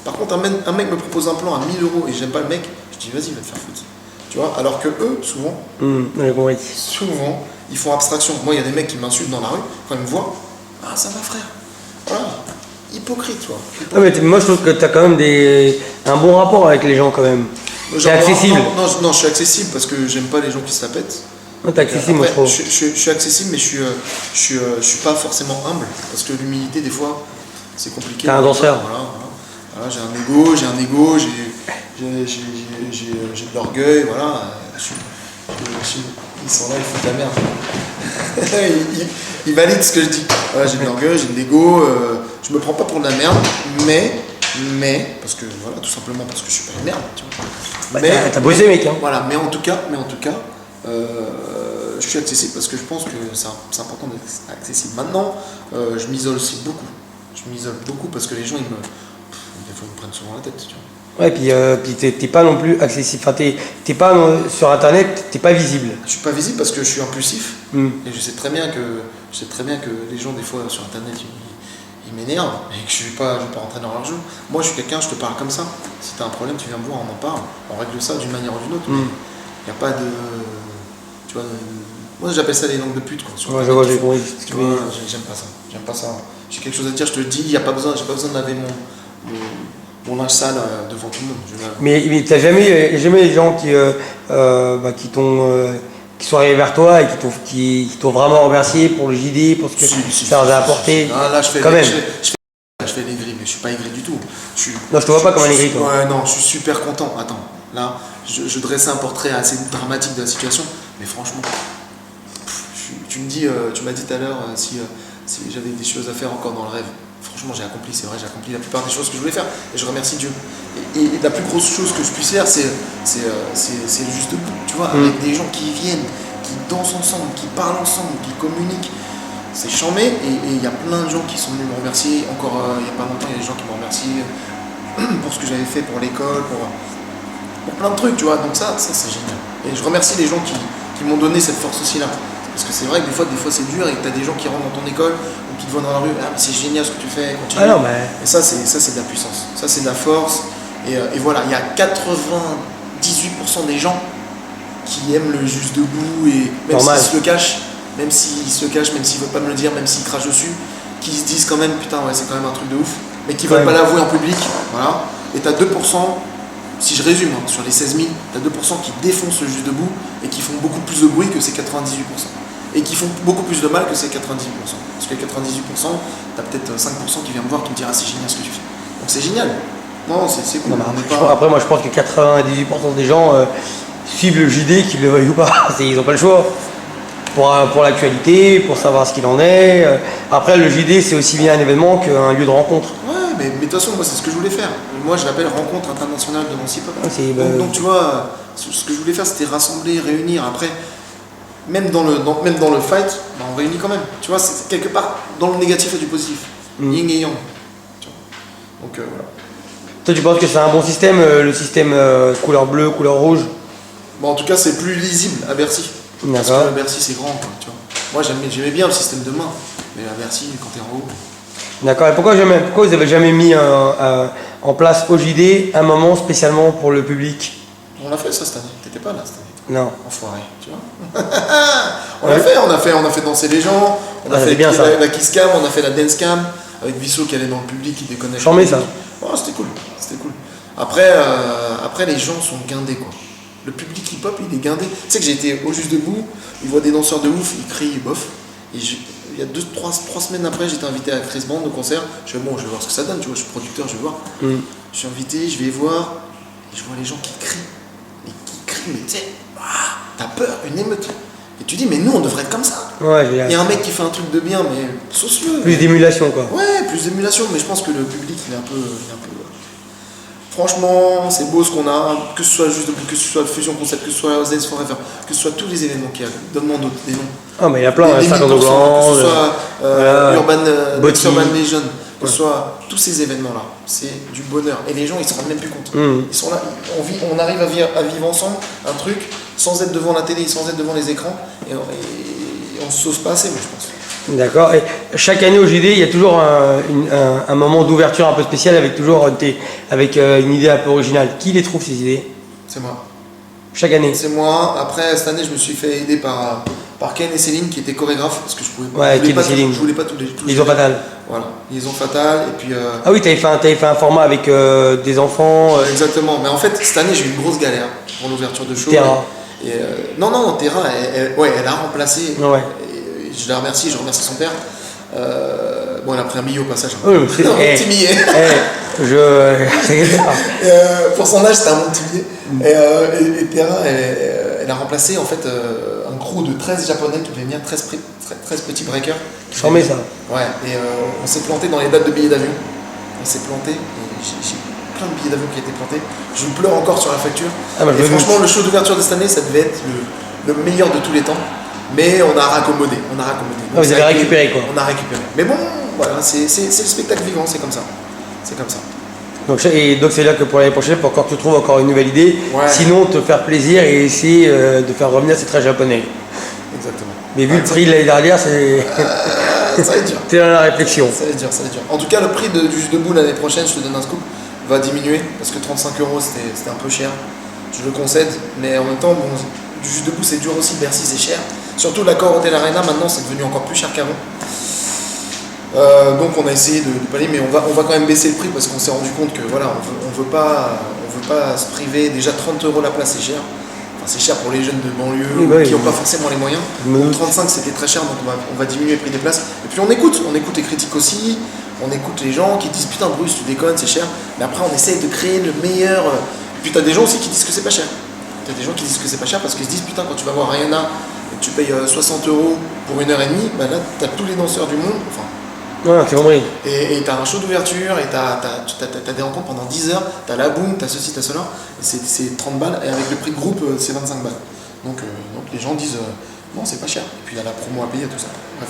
Par contre, un mec me propose un plan à 1000 euros et j'aime pas le mec, je dis vas-y, va te faire foutre. Tu vois, alors que eux, souvent, ils font abstraction. Moi, il y a des mecs qui m'insultent dans la rue, quand ils me voient, ah ça va frère. Voilà. Hypocrite, toi. Non, mais moi je trouve que tu as quand même un bon rapport avec les gens quand même. C'est accessible. Non, je suis accessible parce que j'aime pas les gens qui se la pètent. Non, t'es accessible, moi je trouve. Je suis accessible, mais je suis pas forcément humble parce que l'humilité, des fois, c'est compliqué. T'es un danseur. Voilà, j'ai un ego, j'ai de l'orgueil, voilà. Ils sont là, ils foutent la merde. ils valident ce que je dis. Voilà, j'ai de l'orgueil, j'ai de l'ego, je me prends pas pour de la merde, mais, parce que, voilà, tout simplement parce que je suis pas une merde, tu vois. Bah, t'as bossé, mec. Hein. Voilà, mais en tout cas, je suis accessible parce que je pense que c'est important d'être accessible. Maintenant, je m'isole aussi beaucoup. Je m'isole beaucoup parce que les gens, des fois, ils me prennent souvent la tête, tu vois. Ouais, puis t'es pas non plus accessible. Enfin, t'es pas sur internet, t'es pas visible. Je suis pas visible parce que je suis impulsif. Et je sais très bien que les gens, des fois, sur internet, ils m'énervent et que je vais pas rentrer dans leur jeu. Moi, je suis quelqu'un, je te parle comme ça. Si t'as un problème, tu viens me voir, on en parle. On règle ça d'une manière ou d'une autre. Il n'y a pas de. Tu vois, moi, j'appelle ça les langues de pute, quoi. Ouais, je vois, j'ai compris. Tu vois, j'aime pas ça. J'ai quelque chose à dire, je te le dis, j'ai pas besoin de laver mon linge sale devant tout le monde. Mais t'as jamais les gens qui sont arrivés vers toi et qui t'ont vraiment remercié pour le JD, pour ce que ça leur a apporté. Là, je fais les grilles, mais je suis pas aigri du tout. Non, je te vois pas comme un aigri, toi. Ouais, non, je suis super content. Attends, là, je dressais un portrait assez dramatique de la situation, mais franchement, tu m'as dit tout à l'heure si j'avais des choses à faire encore dans le rêve. Franchement, j'ai accompli la plupart des choses que je voulais faire et je remercie Dieu. Et la plus grosse chose que je puisse faire, c'est le juste debout, tu vois, avec des gens qui viennent, qui dansent ensemble, qui parlent ensemble, qui communiquent. C'est chambé et il y a plein de gens qui sont venus me remercier. Encore il n'y a pas longtemps, il y a des gens qui m'ont remercié pour ce que j'avais fait pour l'école, pour plein de trucs, tu vois. Donc ça c'est génial. Et je remercie les gens qui m'ont donné cette force aussi là. Parce que c'est vrai que des fois c'est dur et que tu as des gens qui rentrent dans ton école ou qui te voient dans la rue, ah mais c'est génial ce que tu fais, continue. Ah non, mais... Et ça c'est de la puissance, ça c'est de la force. Et voilà, il y a 98% des gens qui aiment le juste debout et même s'ils se le cachent, même s'ils veulent pas me le dire, même s'ils crachent dessus, qui se disent quand même putain ouais c'est quand même un truc de ouf, mais qui veulent pas l'avouer en public, voilà. Et t'as 2%, si je résume, sur les 16 000, t'as 2% qui défoncent le juste debout et qui font beaucoup plus de bruit que ces 98%. Et qui font beaucoup plus de mal que ces 98%. Parce que les 98%, t'as peut-être 5% qui viennent me voir qui me disent ah c'est génial ce que tu fais. Donc c'est génial. Non, c'est cool. Après moi je pense que 98% des gens suivent le JD, qu'ils le veuillent ou pas. Ils n'ont pas le choix. Pour l'actualité, pour savoir ce qu'il en est. Après le JD c'est aussi bien un événement qu'un lieu de rencontre. Ouais, mais de toute façon moi c'est ce que je voulais faire. Moi je l'appelle rencontre internationale de Nancy Pop. Donc tu vois, ce que je voulais faire c'était rassembler, réunir. Après, même dans le fight, on réunit quand même. Tu vois, c'est quelque part dans le négatif et du positif. Yin et yang. Donc voilà. Toi tu penses que c'est un bon système, le système couleur bleue, couleur rouge? Bon, en tout cas c'est plus lisible à Bercy. Parce que Bercy c'est grand, quoi, tu vois. Moi j'aimais bien le système de main, mais à Bercy quand t'es en haut. D'accord, et pourquoi vous avez jamais mis en place au JD un moment spécialement pour le public? On l'a fait ça cette année, t'étais pas là cette année. Non. Enfoiré, tu vois. on a fait danser les gens, on a fait bien, la kiss cam, on a fait la dance cam, avec Vissot qui allait dans le public, qui déconnait. Chambé ça. Oh, c'était cool. Après les gens sont guindés quoi. Le public hip-hop il est guindé. Tu sais que j'ai été au juste debout, ils voient des danseurs de ouf, ils crient, bof. Et il y a 3 semaines après, j'étais invité à Chris Band au concert. Je fais bon, je vais voir ce que ça donne, tu vois, je suis producteur, je vais voir. Je suis invité, je vais voir, et je vois les gens qui crient. Mais tu sais, t'as peur, une émeute. Et tu dis, mais nous on devrait être comme ça. Ouais, il y a un mec qui fait un truc de bien, mais sauce-le. Plus d'émulation quoi. Ouais, plus d'émulation, mais je pense que le public il est un peu. Franchement, c'est beau ce qu'on a, que ce soit juste que ce soit le Fusion Concept, que ce soit Dance Forever, que ce soit tous les événements qu'il y a. Donne-moi d'autres, des noms. Ah, mais il y a plein, des 50 de blanc, que ce soit Urban Legend, que ce Ouais. soit tous ces événements-là. C'est du bonheur. Et les gens, ils se rendent même plus compte. Ils sont là, on arrive à vivre ensemble un truc sans être devant la télé, sans être devant les écrans. Et on se sauce pas assez, moi, je pense. D'accord. Et chaque année au JD, il y a toujours un moment d'ouverture un peu spécial avec toujours avec une idée un peu originale. Qui les trouve ces idées? C'est moi. Chaque année. C'est moi. Après, cette année, je me suis fait aider par Ken et Céline qui étaient chorégraphes parce que je pouvais Ouais, je voulais Ken pas et Céline. je voulais pas tous les Liaison fatale. Voilà, liaison fatale et puis Ah oui, t'avais fait un format avec des enfants. exactement. Mais en fait, cette année, j'ai eu une grosse galère pour l'ouverture de show. Terra. Non, Terra, elle a remplacé. Ouais. Et je la remercie, je remercie son père. Bon, elle a pris un billet au passage. Oui, Un petit billet. Pour son âge, c'était un bon petit billet. Et Terra, elle a remplacé en fait un crew de 13 japonais qui devaient venir, 13 petits breakers. Formé ça. Ouais, et on s'est planté dans les dates de billets d'avion. On s'est planté, et j'ai plein de billets d'avion qui étaient plantés. Je pleure encore sur la facture. Ah, bah, et franchement, le show d'ouverture de cette année, ça devait être le meilleur de tous les temps. Mais on a raccommodé. Ah, vous avez récupéré quoi. On a récupéré. Mais bon, voilà, c'est le spectacle vivant, c'est comme ça. C'est comme ça. Donc c'est là que pour l'année prochaine, pour encore que tu trouves encore une nouvelle idée, Ouais. sinon te faire plaisir et essayer de faire revenir ces traits japonais. Exactement. Mais vu le prix de l'année dernière, c'est ça va être dur. t'es dans la réflexion. Ça va être dur. En tout cas, le prix du Juste Debout l'année prochaine, je te donne un scoop, va diminuer parce que 35 € c'était un peu cher. Je le concède, mais en même temps, bon, du Juste Debout c'est dur aussi, Bercy c'est cher. Surtout l'accord Hotel Arena maintenant c'est devenu encore plus cher qu'avant. Donc on a essayé de pallier, mais on va quand même baisser le prix parce qu'on s'est rendu compte que voilà, on veut pas se priver. Déjà 30 € la place c'est cher. Enfin, c'est cher pour les jeunes de banlieue qui n'ont pas forcément les moyens. Donc 35 c'était très cher, donc on va diminuer le prix des places. Et puis on écoute les critiques aussi, on écoute les gens qui disent putain Bruce tu déconnes c'est cher. Mais après on essaye de créer le meilleur. Et puis t'as des gens aussi qui disent que c'est pas cher. T'as des gens qui disent que c'est pas cher parce qu'ils se disent putain quand tu vas voir Rihanna et que tu payes 60 € pour 1h30, bah là t'as tous les danseurs du monde. Enfin, Ouais, c'est vrai. et t'as un show d'ouverture, et t'as des rencontres pendant 10 heures, t'as la boum, t'as ceci, t'as cela, et c'est 30 balles, et avec le prix de groupe, c'est 25 balles. Donc les gens disent, non, c'est pas cher. Et puis il y a la promo à payer, tout ça. Bref.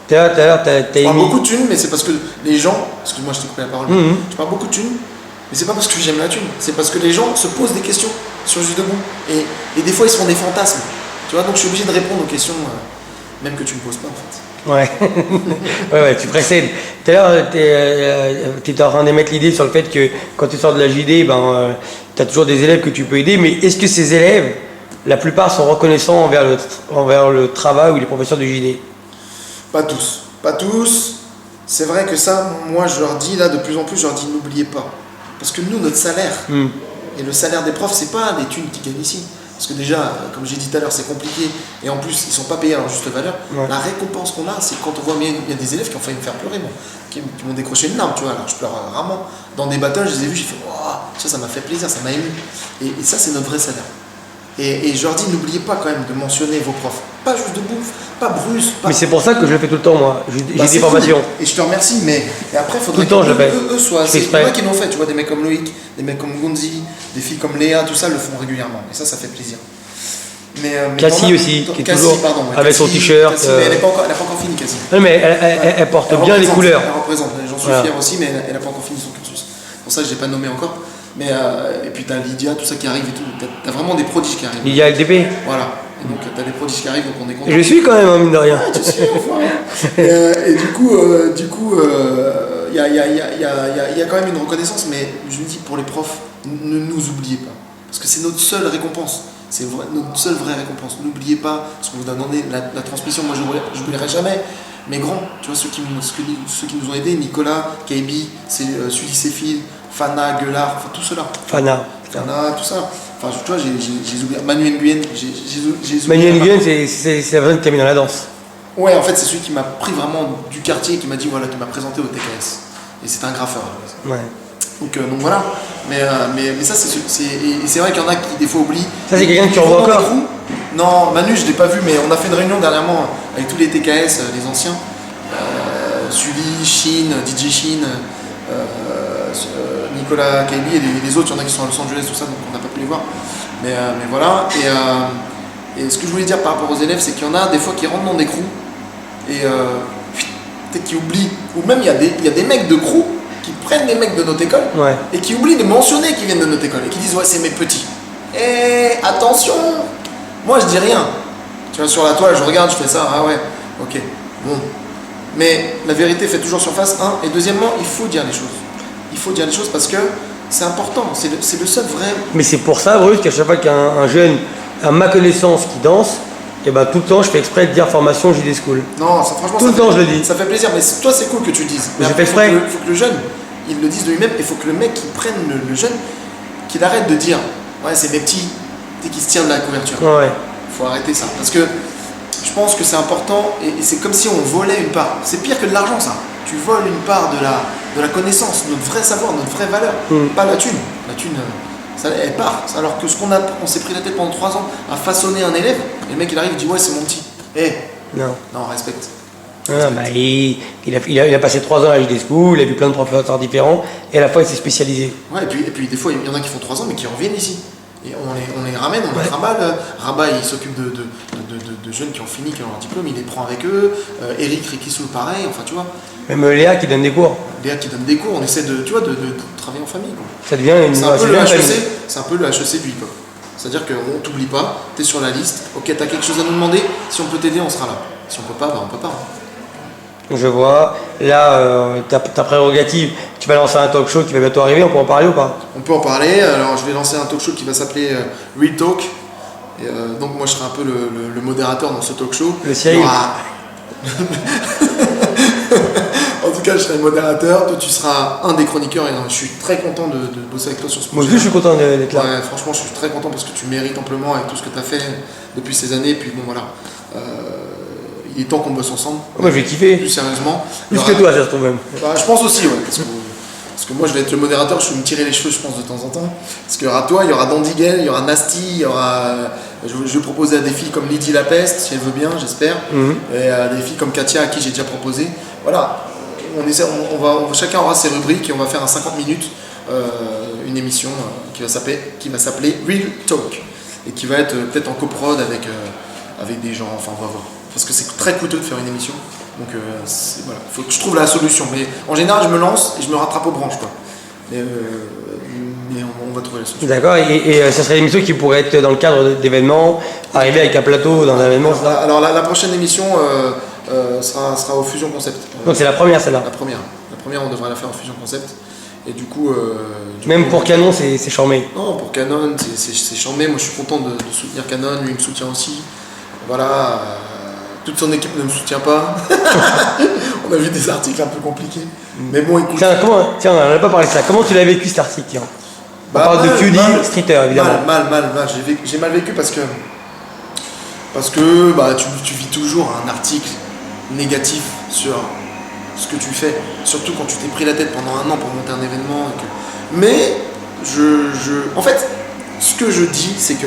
Tout à l'heure, t'as Je parle émis. beaucoup de thunes, mais c'est parce que les gens, excuse-moi, je t'ai coupé la parole, je parle beaucoup de thunes, mais c'est pas parce que j'aime la thune, c'est parce que les gens se posent des questions sur Juste Debout, et des fois ils se font des fantasmes. Tu vois, donc je suis obligé de répondre aux questions, même que tu me poses pas en fait. Ouais. ouais, tu précèdes. Tout à l'heure, tu étais en train d'émettre l'idée sur le fait que quand tu sors de la JD, tu as toujours des élèves que tu peux aider, mais est-ce que ces élèves, la plupart sont reconnaissants envers le travail ou les professeurs de JD? Pas tous. Pas tous. C'est vrai que ça, moi je leur dis, là de plus en plus, je leur dis n'oubliez pas. Parce que nous, notre salaire, et le salaire des profs, c'est pas les thunes qui gagnent ici. Parce que déjà, comme j'ai dit tout à l'heure, c'est compliqué, et en plus, ils ne sont pas payés à leur juste valeur. Ouais. La récompense qu'on a, c'est quand on voit, mais il y a des élèves qui ont failli me faire pleurer, moi, qui m'ont décroché une larme, tu vois, alors je pleure rarement. Dans des battles, je les ai vus, j'ai fait, wow, ça m'a fait plaisir, ça m'a ému. Et ça, c'est notre vrai salaire. Et je leur dis, n'oubliez pas quand même de mentionner vos profs. Pas Juste Debout, pas Bruce. Pas... Mais c'est pour ça que je le fais tout le temps, moi. J'ai des formations. Cool. Et je te remercie, mais après, il faudrait que eux soient. C'est moi qui l'ont fait, tu vois, des mecs comme Loïc, des mecs comme Gonzi, des filles comme Léa, tout ça le font régulièrement. Et ça fait plaisir. Mais Cassie aussi, qui est toujours avec son t-shirt. Mais elle n'a pas encore fini, Cassie. Oui, mais elle porte bien les couleurs. Elle représente, j'en suis fier aussi, mais elle n'a pas encore fini son cursus. C'est pour ça que je ne l'ai pas nommé encore. Mais, et puis tu as Lydia, tout ça qui arrive et tout. Tu as vraiment des prodiges qui arrivent. Lydia LDP. Voilà. Et donc tu as des prodiges qui arrivent, donc on est content. Je suis quand même, mine de rien. Ah, tu suis, enfin. Et du coup, il y a quand même une reconnaissance, mais je me dis pour les profs, ne nous oubliez pas. Parce que c'est notre seule récompense. C'est notre seule vraie récompense. N'oubliez pas ce qu'on vous a donné, la transmission. Moi, je n'oublierai jamais mes grands, tu vois, ceux qui nous ont aidés, Nicolas, KB, Sully Séphil, Fana, Gueulard, enfin tout cela. Fana, tout ça. Enfin, tu vois, j'ai oublié. Manu Nguyen, Manu Nguyen, c'est la personne qui t'a mis dans la danse. Ouais, en fait, c'est celui qui m'a pris vraiment du quartier, qui m'a dit, voilà, qui m'a présenté au TKS. Et c'est un graffeur. Ouais. Donc voilà, mais ça c'est vrai qu'il y en a qui des fois oublient. Ça c'est quelqu'un que tu revois encore? Non, Manu je l'ai pas vu, mais on a fait une réunion dernièrement avec tous les TKS, les anciens. Sully, Shin, DJ Shin, Nicolas Kaibi et les autres, il y en a qui sont à Los Angeles, tout ça, donc on n'a pas pu les voir. Mais voilà, et ce que je voulais dire par rapport aux élèves, c'est qu'il y en a des fois qui rentrent dans des crews et peut-être qu'ils oublient, ou même il y a des mecs de crew qui prennent des mecs de notre école et qui oublient de mentionner qu'ils viennent de notre école et qui disent ouais c'est mes petits. Et attention, moi je dis rien. Tu vois sur la toile je regarde, je fais ça, ah ouais, ok, bon, Mais la vérité fait toujours surface, un. Et deuxièmement, il faut dire les choses. Il faut dire les choses parce que c'est important. C'est le seul vrai. Mais c'est pour ça, Bruce, qu'à chaque fois qu'un jeune, à ma connaissance, qui danse, et ben tout le temps, je fais exprès de dire formation JD School. Non, ça, franchement, Tout le temps, je le dis. Ça fait plaisir. Mais toi, c'est cool que tu le dises. Mais J'ai après, fait exprès. faut que le jeune, il le dise de lui-même. Il faut que le mec, il prenne le jeune, qu'il arrête de dire ouais, c'est mes petits, dès qu'ils se tirent de la couverture. Ouais. Faut arrêter ça. Parce que je pense que c'est important et c'est comme si on volait une part. C'est pire que de l'argent, ça. Tu voles une part de la connaissance, notre vrai savoir, notre vraie valeur. Pas la thune. La thune, ça, elle part. Alors que ce qu'on a, on s'est pris la tête pendant 3 ans à façonner un élève, et le mec il arrive et dit ouais, c'est mon petit. Non. Non, respecte. Ah, bah, il a passé 3 ans à la JD School, il a vu plein de professeurs différents, et à la fois il s'est spécialisé. Ouais, et puis des fois, il y en a qui font 3 ans mais qui reviennent ici. Et on les ramène, on les trimballe. Rabat, il s'occupe de jeunes qui ont fini, qui ont leur diplôme, il les prend avec eux. Eric Rikissou, pareil, enfin tu vois. Même Léa qui donne des cours. Léa qui donne des cours, on essaie de travailler en famille. Quoi. Ça devient une C'est un peu famille. c'est un peu le HEC du hip-hop. C'est-à-dire qu'on t'oublie pas, t'es sur la liste, ok, t'as quelque chose à nous demander, si on peut t'aider, on sera là. Si on peut pas, bah on peut pas. Je vois. Là, ta prérogative, tu vas lancer un talk show qui va bientôt arriver, on peut en parler ou pas? On peut en parler. Alors, je vais lancer un talk show qui va s'appeler Real Talk. Et, donc, moi, je serai un peu le modérateur dans ce talk show. Le ciel. En tout cas, je serai le modérateur. Toi, tu seras un des chroniqueurs. Et je suis très content de bosser avec toi sur ce projet. Moi aussi, je suis content d'être là. Ouais, franchement, je suis très content parce que tu mérites amplement avec tout ce que tu as fait depuis ces années. Et puis, bon, voilà. Il est temps qu'on bosse ensemble. Moi, je vais kiffer. Plus sérieusement. Plus que toi, ça se trouve même. Bah, je pense aussi, ouais. Parce que moi, je vais être le modérateur, je vais me tirer les cheveux, je pense, de temps en temps. Parce qu'il y aura toi, il y aura Dandiguel, il y aura Nasty, il y aura. Je vais proposer à des filles comme Lydie Lapeste, si elle veut bien, j'espère. Et à des filles comme Katia, à qui j'ai déjà proposé. Voilà. Chacun aura ses rubriques et on va faire un 50 minutes, une émission qui va s'appeler Real Talk. Et qui va être peut-être en coprod avec des gens, enfin, on va voir. Parce que c'est très coûteux de faire une émission. Donc voilà, il faut que je trouve la solution. Mais en général, je me lance et je me rattrape aux branches. Quoi. Mais on va trouver la solution. D'accord, et ça serait une émission qui pourrait être dans le cadre d'événements, arriver avec un plateau dans un événement. Alors la prochaine émission sera au Fusion Concept. Donc c'est la première celle-là. La première, on devrait la faire au Fusion Concept. Et du coup. Même pour Canon, c'est charmé. Non, pour Canon, c'est charmé. Moi, je suis content de soutenir Canon. Lui, il me soutient aussi. Voilà. Toute son équipe ne me soutient pas. On a vu des articles un peu compliqués. Mais bon, écoute. Tiens, on n'en a pas parlé de ça. Comment tu l'as vécu cet article? Tiens. On parle de QD, streeter évidemment. Mal. J'ai mal vécu parce que bah, tu vis toujours un article négatif sur ce que tu fais. Surtout quand tu t'es pris la tête pendant un an pour monter un événement. Mais en fait, ce que je dis, c'est que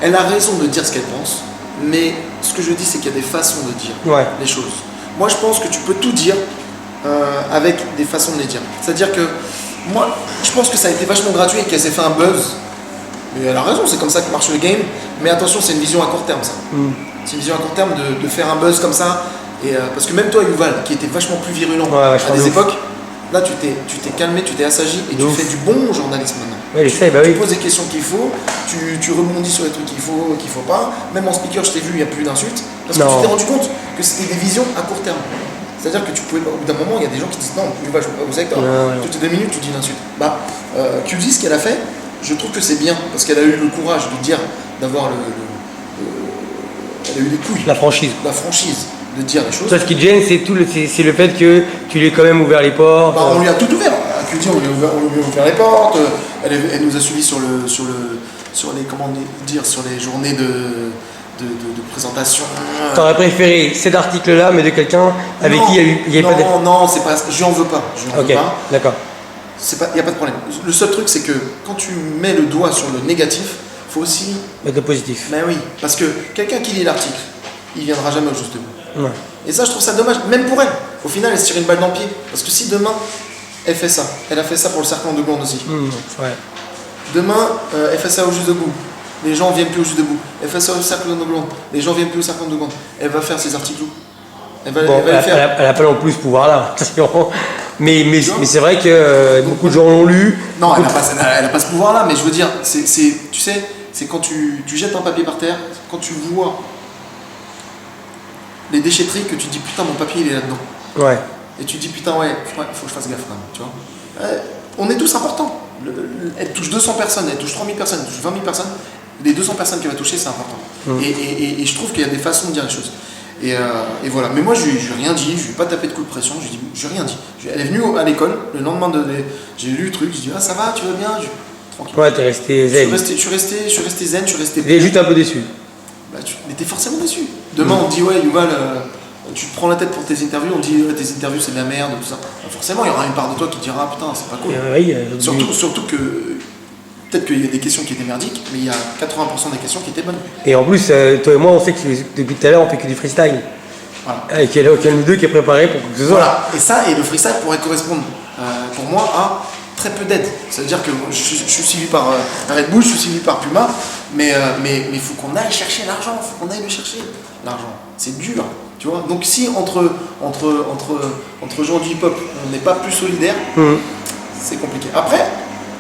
elle a raison de dire ce qu'elle pense. Mais ce que je dis, c'est qu'il y a des façons de dire les choses. Moi, je pense que tu peux tout dire avec des façons de les dire. C'est-à-dire que moi, je pense que ça a été vachement gratuit et qu'elle s'est fait un buzz. Mais elle a raison, c'est comme ça que marche le game. Mais attention, c'est une vision à court terme, ça. C'est une vision à court terme de faire un buzz comme ça. Et, parce que même toi, Yuval, qui était vachement plus virulent à des époques, là, tu t'es calmé, tu t'es assagi et tu fais du bon journalisme maintenant. Oui, je sais, tu poses des questions qu'il faut, tu rebondis sur les trucs qu'il faut pas. Même en speaker, je t'ai vu, il n'y a plus d'insultes. Parce que tu t'es rendu compte que c'était des visions à court terme. C'est-à-dire que tu pouvais, au bout d'un moment, il y a des gens qui disent non, je ne peux pas vous avec toi. Toutes les 2 minutes, tu dis une insulte. Bah, QD, ce qu'elle a fait, je trouve que c'est bien. Parce qu'elle a eu le courage de dire, d'avoir elle a eu les couilles. La franchise. De dire les choses. Ça, ce qui te gêne, c'est le fait que tu lui aies quand même ouvert les portes. Bah, on lui a tout ouvert. À QD, on lui a ouvert les portes. Elle nous a suivis sur les journées de présentation. T'aurais préféré cet article-là, mais de quelqu'un avec qui il y avait pas de... Non, c'est pas. Je lui en veux pas. Ok, d'accord. Il n'y a pas de problème. Le seul truc, c'est que quand tu mets le doigt sur le négatif, il faut aussi mettre le positif. Ben oui, parce que quelqu'un qui lit l'article, il viendra jamais au juste bout. Ouais. Et ça, je trouve ça dommage, même pour elle. Au final, elle se tire une balle dans le pied. Parce que si demain, elle fait ça, elle a fait ça pour le cercle de Gond aussi. Ouais. Demain, elle fait ça au juste debout. Les gens viennent plus au juste debout. Elle fait ça au cercle de Gond. Les gens viennent plus au cercle de Gond. Elle va faire ses articles où elle va les faire. Elle n'a pas non plus ce pouvoir-là. mais c'est vrai que beaucoup de gens l'ont lu. Non, elle n'a pas ce pouvoir-là, mais je veux dire, tu sais, c'est quand tu jettes un papier par terre, quand tu vois les déchetteries que tu te dis putain, mon papier il est là-dedans. vois. Ouais. Et tu te dis, putain, ouais, il faut que je fasse gaffe quand même, tu vois. On est tous importants. Elle touche 200 personnes, elle touche 3000 personnes, elle touche 20 000 personnes. Les 200 personnes qu'elle va toucher, c'est important. Et je trouve qu'il y a des façons de dire les choses. Et voilà. Mais moi, je lui ai rien dit, je lui ai pas tapé de coup de pression, je lui ai rien dit. Elle est venue à l'école, le lendemain j'ai lu le truc, je lui ai dit, ah, ça va, tu vas bien? Tranquille. Ouais, t'es resté zen. Je suis resté zen, je suis resté. T'es juste un peu déçu. Bah, mais t'es forcément déçu. Demain, on te dit, ouais, Yuval, tu te prends la tête pour tes interviews, on te dit, ouais, tes interviews, c'est de la merde, tout ça. Bah, forcément, il y aura une part de toi qui te dira, putain, c'est pas cool. Oui, Surtout que peut-être qu'il y a des questions qui étaient merdiques, mais il y a 80% des questions qui étaient bonnes. Et en plus, toi et moi, on sait que depuis tout à l'heure, on fait que du freestyle. Voilà. Et qu'il y a nous deux qui est préparé pour que ce soit. Voilà. Et ça, et le freestyle pourrait correspondre, pour moi, à très peu d'aide. C'est-à-dire que je suis suivi par Red Bull, je suis suivi par Puma, mais il faut qu'on aille chercher l'argent, il faut qu'on aille le chercher, l'argent. C'est dur, tu vois. Donc si entre gens du hip-hop, on n'est pas plus solidaires, c'est compliqué. Après,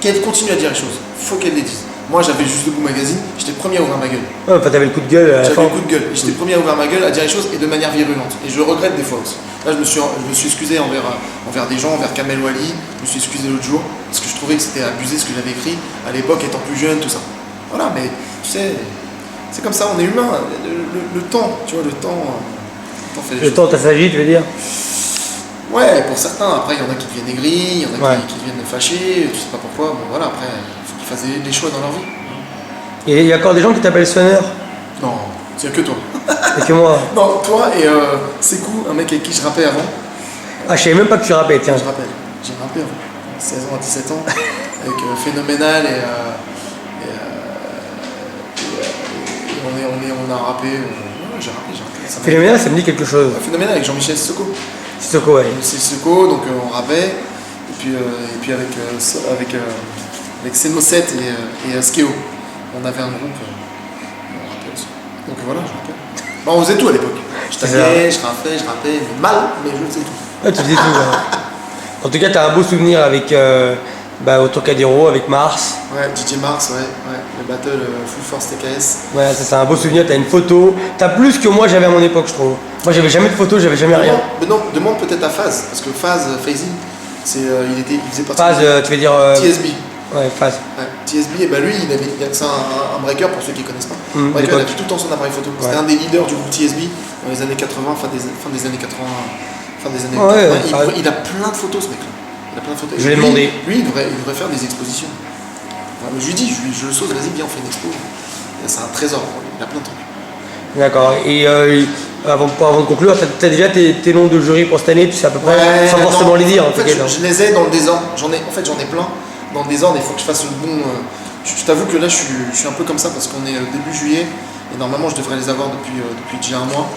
qu'elle continue à dire les choses, il faut qu'elle les dise. Moi, j'avais Juste Debout Magazine, j'étais le premier à ouvrir ma gueule. Ouais, enfin, t'avais le coup de gueule à la fin. J'avais le coup de gueule, et j'étais le premier à ouvrir ma gueule, à dire les choses, et de manière virulente. Et je le regrette des fois aussi. Là, je me suis excusé envers des gens, envers Kamel Wally, je me suis excusé l'autre jour, parce que je trouvais que c'était abusé ce que j'avais écrit, à l'époque, étant plus jeune, tout ça. Voilà, mais tu sais, c'est comme ça, on est humain. Le temps, tu vois, le temps fait les choses. Le temps t'assagit, tu veux dire? Ouais, pour certains, après, il y en a qui deviennent aigris, il y en a qui deviennent fâchés, tu sais pas pourquoi, bon voilà, après, il faut qu'ils fassent des choix dans leur vie. Et il y a encore des gens qui t'appellent Sonneur? Non, c'est que toi. Et que moi? Non, toi et Sekou, un mec avec qui je rappais avant. Ah, je savais même pas que tu rappais, tiens. Je rappelle, j'ai rappé avant, 16 ans à 17 ans, avec Phénoménal et on a rappé. Ouais, j'ai rappé. Phénoménal, ça me dit quelque chose. Phénoménal avec Jean-Michel Sissoko. Sissoko, ouais. C'est Sissoko, donc on rappait. Et puis avec Seno7 et Skeo, on avait un groupe, on rappait aussi. Donc voilà, je rappelle. Bon, on faisait tout à l'époque. Je taguais, je rappais, mais mal, mais je faisais tout. Ouais, tu faisais tout, ouais. En tout cas, t'as un beau souvenir avec au Trocadéro, avec Mars. Ouais, DJ Mars, ouais. Le battle Full Force TKS. Ouais, ça c'est un beau souvenir, t'as une photo. T'as plus que moi j'avais à mon époque, je trouve. Moi j'avais jamais de photo, j'avais jamais rien. Mais non, demande peut-être à Faz, parce que Fazing, il faisait partie Faz, tu veux dire. TSB. Ouais, Faz. Ouais, TSB, et bah lui, il a ça un breaker pour ceux qui connaissent pas. Breaker, il a tout le temps son appareil photo. Ouais. C'était un des leaders du groupe TSB dans les années 80, fin des années 80. Ouais, 80. Il a plein de photos, ce mec-là. Il a plein de photos. Je l'ai demandé. Lui, il devrait faire des expositions. Ouais, je lui dis, je le sauce, vas-y, viens, on fait une expo. C'est un trésor, il a plein de trucs. D'accord. Et avant de conclure, t'as déjà tes noms de jury pour cette année, tu sais à peu près, sans forcément les dire. En fait, je les ai dans le désordre. J'en ai plein dans le désordre. Il faut que je fasse le bon. Je t'avoue que là, je suis un peu comme ça parce qu'on est début juillet et normalement, je devrais les avoir depuis déjà un mois.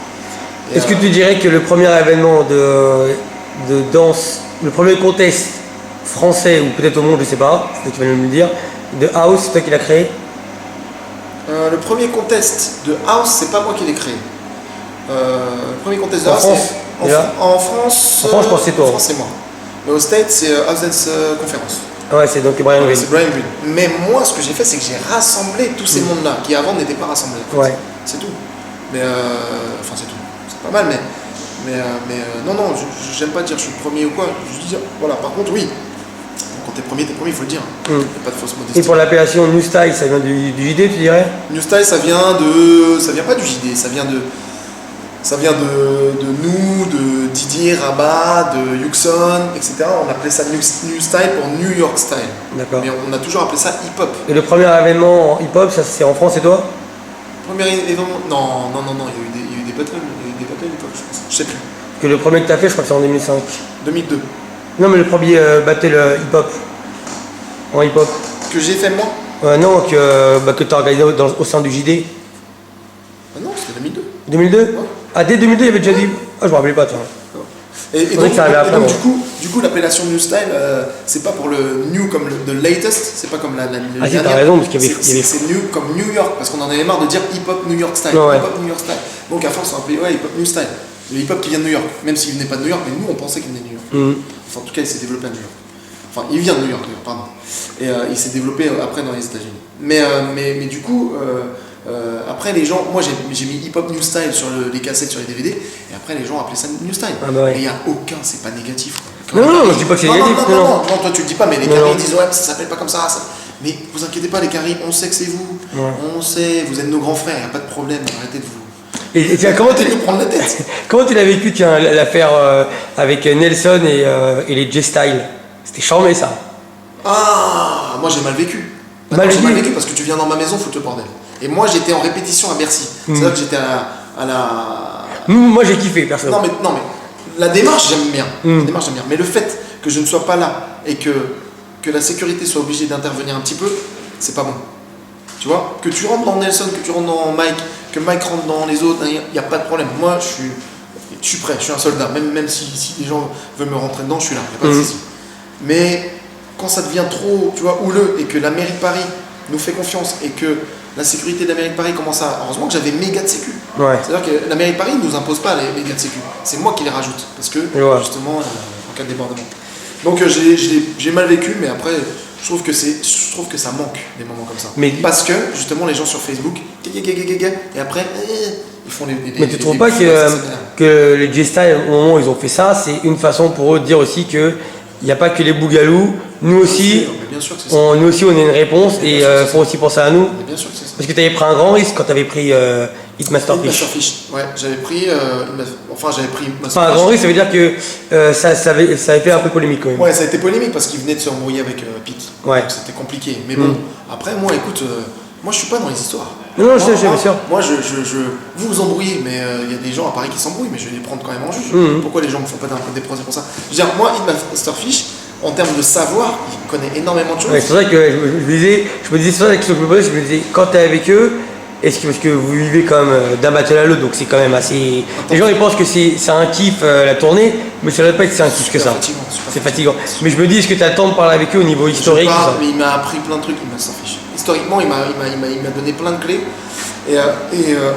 Est-ce que tu dirais que le premier événement de danse, le premier contest français ou peut-être au monde, je sais pas, c'est tu vas me le dire, de house, c'est toi qui l'as créé? Le premier contest de house, c'est pas moi qui l'ai créé. Le premier contest de en house, France, en France. En France, je pense que c'est toi. En France, c'est moi. Mais au States, c'est House Dance Conference. Ouais, c'est donc Brian Green. C'est Brian Green. Mais moi, ce que j'ai fait, c'est que j'ai rassemblé tous ces mondes-là qui avant n'étaient pas rassemblés. En fait. Ouais. C'est tout. Mais enfin, c'est tout. C'est pas mal, mais non, j'aime pas dire je suis le premier ou quoi. Je dis voilà. Par contre, oui. Quand t'es premier, il faut le dire. Il n'y a pas de fausse modestie. Et pour l'appellation New Style, ça vient du JD, tu dirais? New Style, ça vient pas du JD, ça vient de nous, de Didier, Rabat, de Yuxon, etc. On appelait ça New Style pour New York Style. D'accord. Mais on a toujours appelé ça hip-hop. Et le premier événement en hip-hop, ça c'est en France et toi? Premier événement. Non, il y a eu des battles à l'époque, je pense. Je sais plus. Que le premier que t'as fait, je crois que c'est en 2005. 2002. Non, mais le premier battle hip-hop. En hip-hop. Que j'ai fait moi? Non, que t'as organisé au sein du JD. Ah non, c'était 2002. 2002? Ouais. Ah, dès 2002, il y avait déjà dit. Ah, je me rappelais pas, tiens. Et donc, du coup, l'appellation New Style, c'est pas pour le new comme le latest, c'est pas comme la ah, si, t'as raison, parce qu'il y avait. C'est new comme New York, parce qu'on en avait marre de dire hip-hop New York Style. Ouais. Hip-hop New York Style. Donc à force, on appelait hip-hop New Style. Le hip-hop qui vient de New York, même s'il venait pas de New York, mais nous on pensait qu'il venait de New York. Enfin, en tout cas, il s'est développé à New York. Enfin, il vient de New York, pardon. Et il s'est développé après dans les États-Unis. Mais du coup, Après, les gens, moi j'ai mis Hip Hop New Style sur les cassettes, sur les DVD, et après les gens appelaient ça New Style. Ah bah ouais. Et il n'y a aucun, c'est pas négatif. Non, je dis pas que c'est négatif. Non, toi tu le dis pas, mais les caries disent ouais, ça s'appelle pas comme ça. Mais vous inquiétez pas, les caries, on sait que c'est vous. Ouais. On sait, vous êtes nos grands frères, il n'y a pas de problème, arrêtez de vous. Et tiens, comment tu prendre la tête. Comment tu l'as vécu, tiens, l'affaire avec Nelson et les J-Style? C'était charmé ça. Ah, moi j'ai mal vécu. J'ai mal vécu parce que tu viens dans ma maison, foutre le bordel. Et moi j'étais en répétition à Bercy. C'est-à-dire que j'étais à la. Moi j'ai kiffé, personnellement. Non mais la démarche j'aime bien. La démarche j'aime bien. Mais le fait que je ne sois pas là et que la sécurité soit obligée d'intervenir un petit peu, c'est pas bon. Tu vois, que tu rentres dans Nelson, que tu rentres dans Mike, que Mike rentre dans les autres, il n'y a pas de problème. Moi je suis prêt, je suis un soldat. Même si les gens veulent me rentrer dedans, je suis là, il n'y a pas de souci. Mais quand ça devient trop, tu vois, houleux et que la mairie de Paris nous fait confiance et que la sécurité de la mairie de Paris commence à... Heureusement que j'avais méga de sécu. Ouais. C'est-à-dire que la mairie de Paris ne nous impose pas les méga de sécu. C'est moi qui les rajoute parce que, justement, en cas de débordement. Donc j'ai mal vécu, mais après, je trouve que ça manque des moments comme ça. Mais parce que, justement, les gens sur Facebook, et après, ils font Mais tu ne trouves pas que les J-Style, au moment où ils ont fait ça, c'est une façon pour eux de dire aussi que il n'y a pas que les bougalous, nous aussi, on a une réponse et il faut aussi penser à nous. Bien sûr que c'est ça. Parce que tu avais pris un grand risque quand tu avais pris Hitmasterfish. Ouais, j'avais pris Hitmasterfish. Enfin, un grand risque, ça veut dire que ça avait fait un peu polémique quand même. Ouais, ça a été polémique parce qu'il venait de se embrouiller avec Pete. Ouais. Donc c'était compliqué. Mais bon, après, moi, écoute, moi je suis pas dans les histoires. Non, je sais, bien sûr. Moi, vous vous embrouillez, mais il y a des gens à Paris qui s'embrouillent, mais je vais les prendre quand même en juge. Pourquoi les gens me font pas des procès pour ça? Je veux dire, moi, Hitmasterfish, en termes de savoir, il connaît énormément de choses. Ouais, c'est vrai que je me disais, c'est ça la question que je me posais, je me disais, quand tu es avec eux, parce que vous vivez quand même d'un battle à l'autre, donc c'est quand même assez. Les gens ils pensent que c'est un kiff la tournée, mais ça ne doit pas être si un kiff que ça. C'est fatigant. Mais je me dis, est-ce que tu as le temps de parler avec eux au niveau historique? Mais il m'a appris plein de trucs, il m'a s'affiché. Historiquement, il m'a donné plein de clés. Et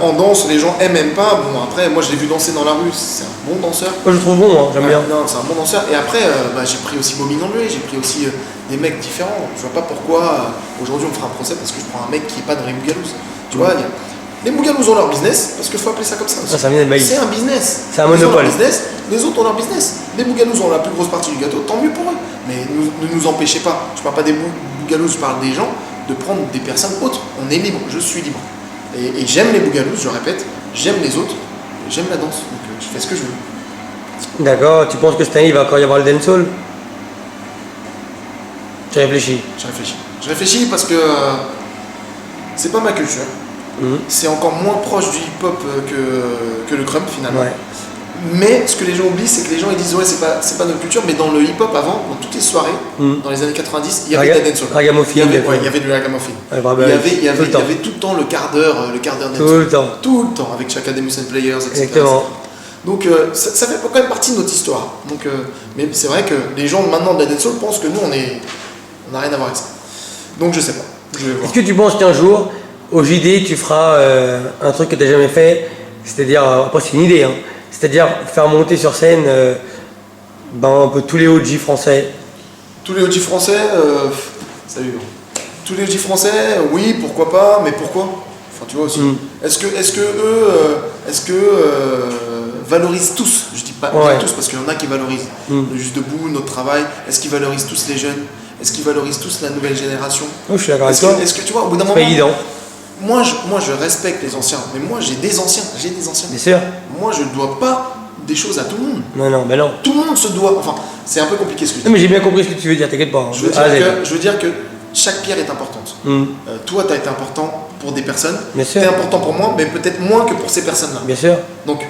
en danse, les gens aiment pas. Bon, après, moi je l'ai vu danser dans la rue, c'est un bon danseur. Moi je le trouve bon, j'aime bien. Non, c'est un bon danseur. Et après, j'ai pris aussi Bobby Namboué, j'ai pris aussi des mecs différents. Je vois pas pourquoi aujourd'hui on me fera un procès parce que je prends un mec qui est pas dans les Bougalous. Tu vois, les Bougalous ont leur business, parce qu'il faut appeler ça comme ça. C'est un business. C'est un monopole. Les autres ont leur business. Les Bougalous ont la plus grosse partie du gâteau, tant mieux pour eux. Mais ne nous empêchez pas, je parle pas des Bougalous, je parle des gens, de prendre des personnes autres. On est libre, je suis libre. Et j'aime les Bougalous, je répète, j'aime les autres, j'aime la danse, donc je fais ce que je veux. D'accord, tu penses que cette année il va encore y avoir le dancehall? Tu réfléchis? Je réfléchis parce que c'est pas ma culture. C'est encore moins proche du hip-hop que le crump finalement. Ouais. Mais ce que les gens oublient, c'est que les gens ils disent ouais c'est pas notre culture, mais dans le hip-hop avant, dans toutes les soirées, dans les années 90, il y avait de la dancehall. Ragamuffin. Il y avait du ragamuffin. Il y avait tout le temps le quart d'heure dancehall. Tout le temps, avec Chaka Demus and Players, etc. Exactement. Donc ça fait quand même partie de notre histoire. Donc, mais c'est vrai que les gens maintenant de la dancehall pensent que nous on n'a rien à voir avec ça. Donc je sais pas. Est-ce que tu penses qu'un jour, au JD, tu feras un truc que tu n'as jamais fait, c'est-à-dire, après c'est une idée, hein, c'est-à-dire faire monter sur scène un peu tous les OG français? Tous les OG français, salut. Tous les OG français, oui, pourquoi pas, mais pourquoi? Enfin, tu vois aussi. Est-ce que valorisent tous? Je dis pas tous parce qu'il y en a qui valorisent. Juste debout, notre travail. Est-ce qu'ils valorisent tous les jeunes? Est-ce qu'ils valorisent tous la nouvelle génération? Je suis d'accord avec toi. Est-ce que tu vois, au bout d'un moment. C'est pas évident. Moi, je respecte les anciens, mais moi j'ai des anciens. Bien sûr. Moi je ne dois pas des choses à tout le monde. Non. Tout le monde se doit. Enfin, c'est un peu compliqué ce que je dis. Non, mais j'ai bien compris ce que tu veux dire, t'inquiète pas. Hein. Je veux dire que chaque pierre est importante. Toi, tu as été important pour des personnes. Bien sûr. Tu es important pour moi, mais peut-être moins que pour ces personnes-là. Bien sûr. Donc,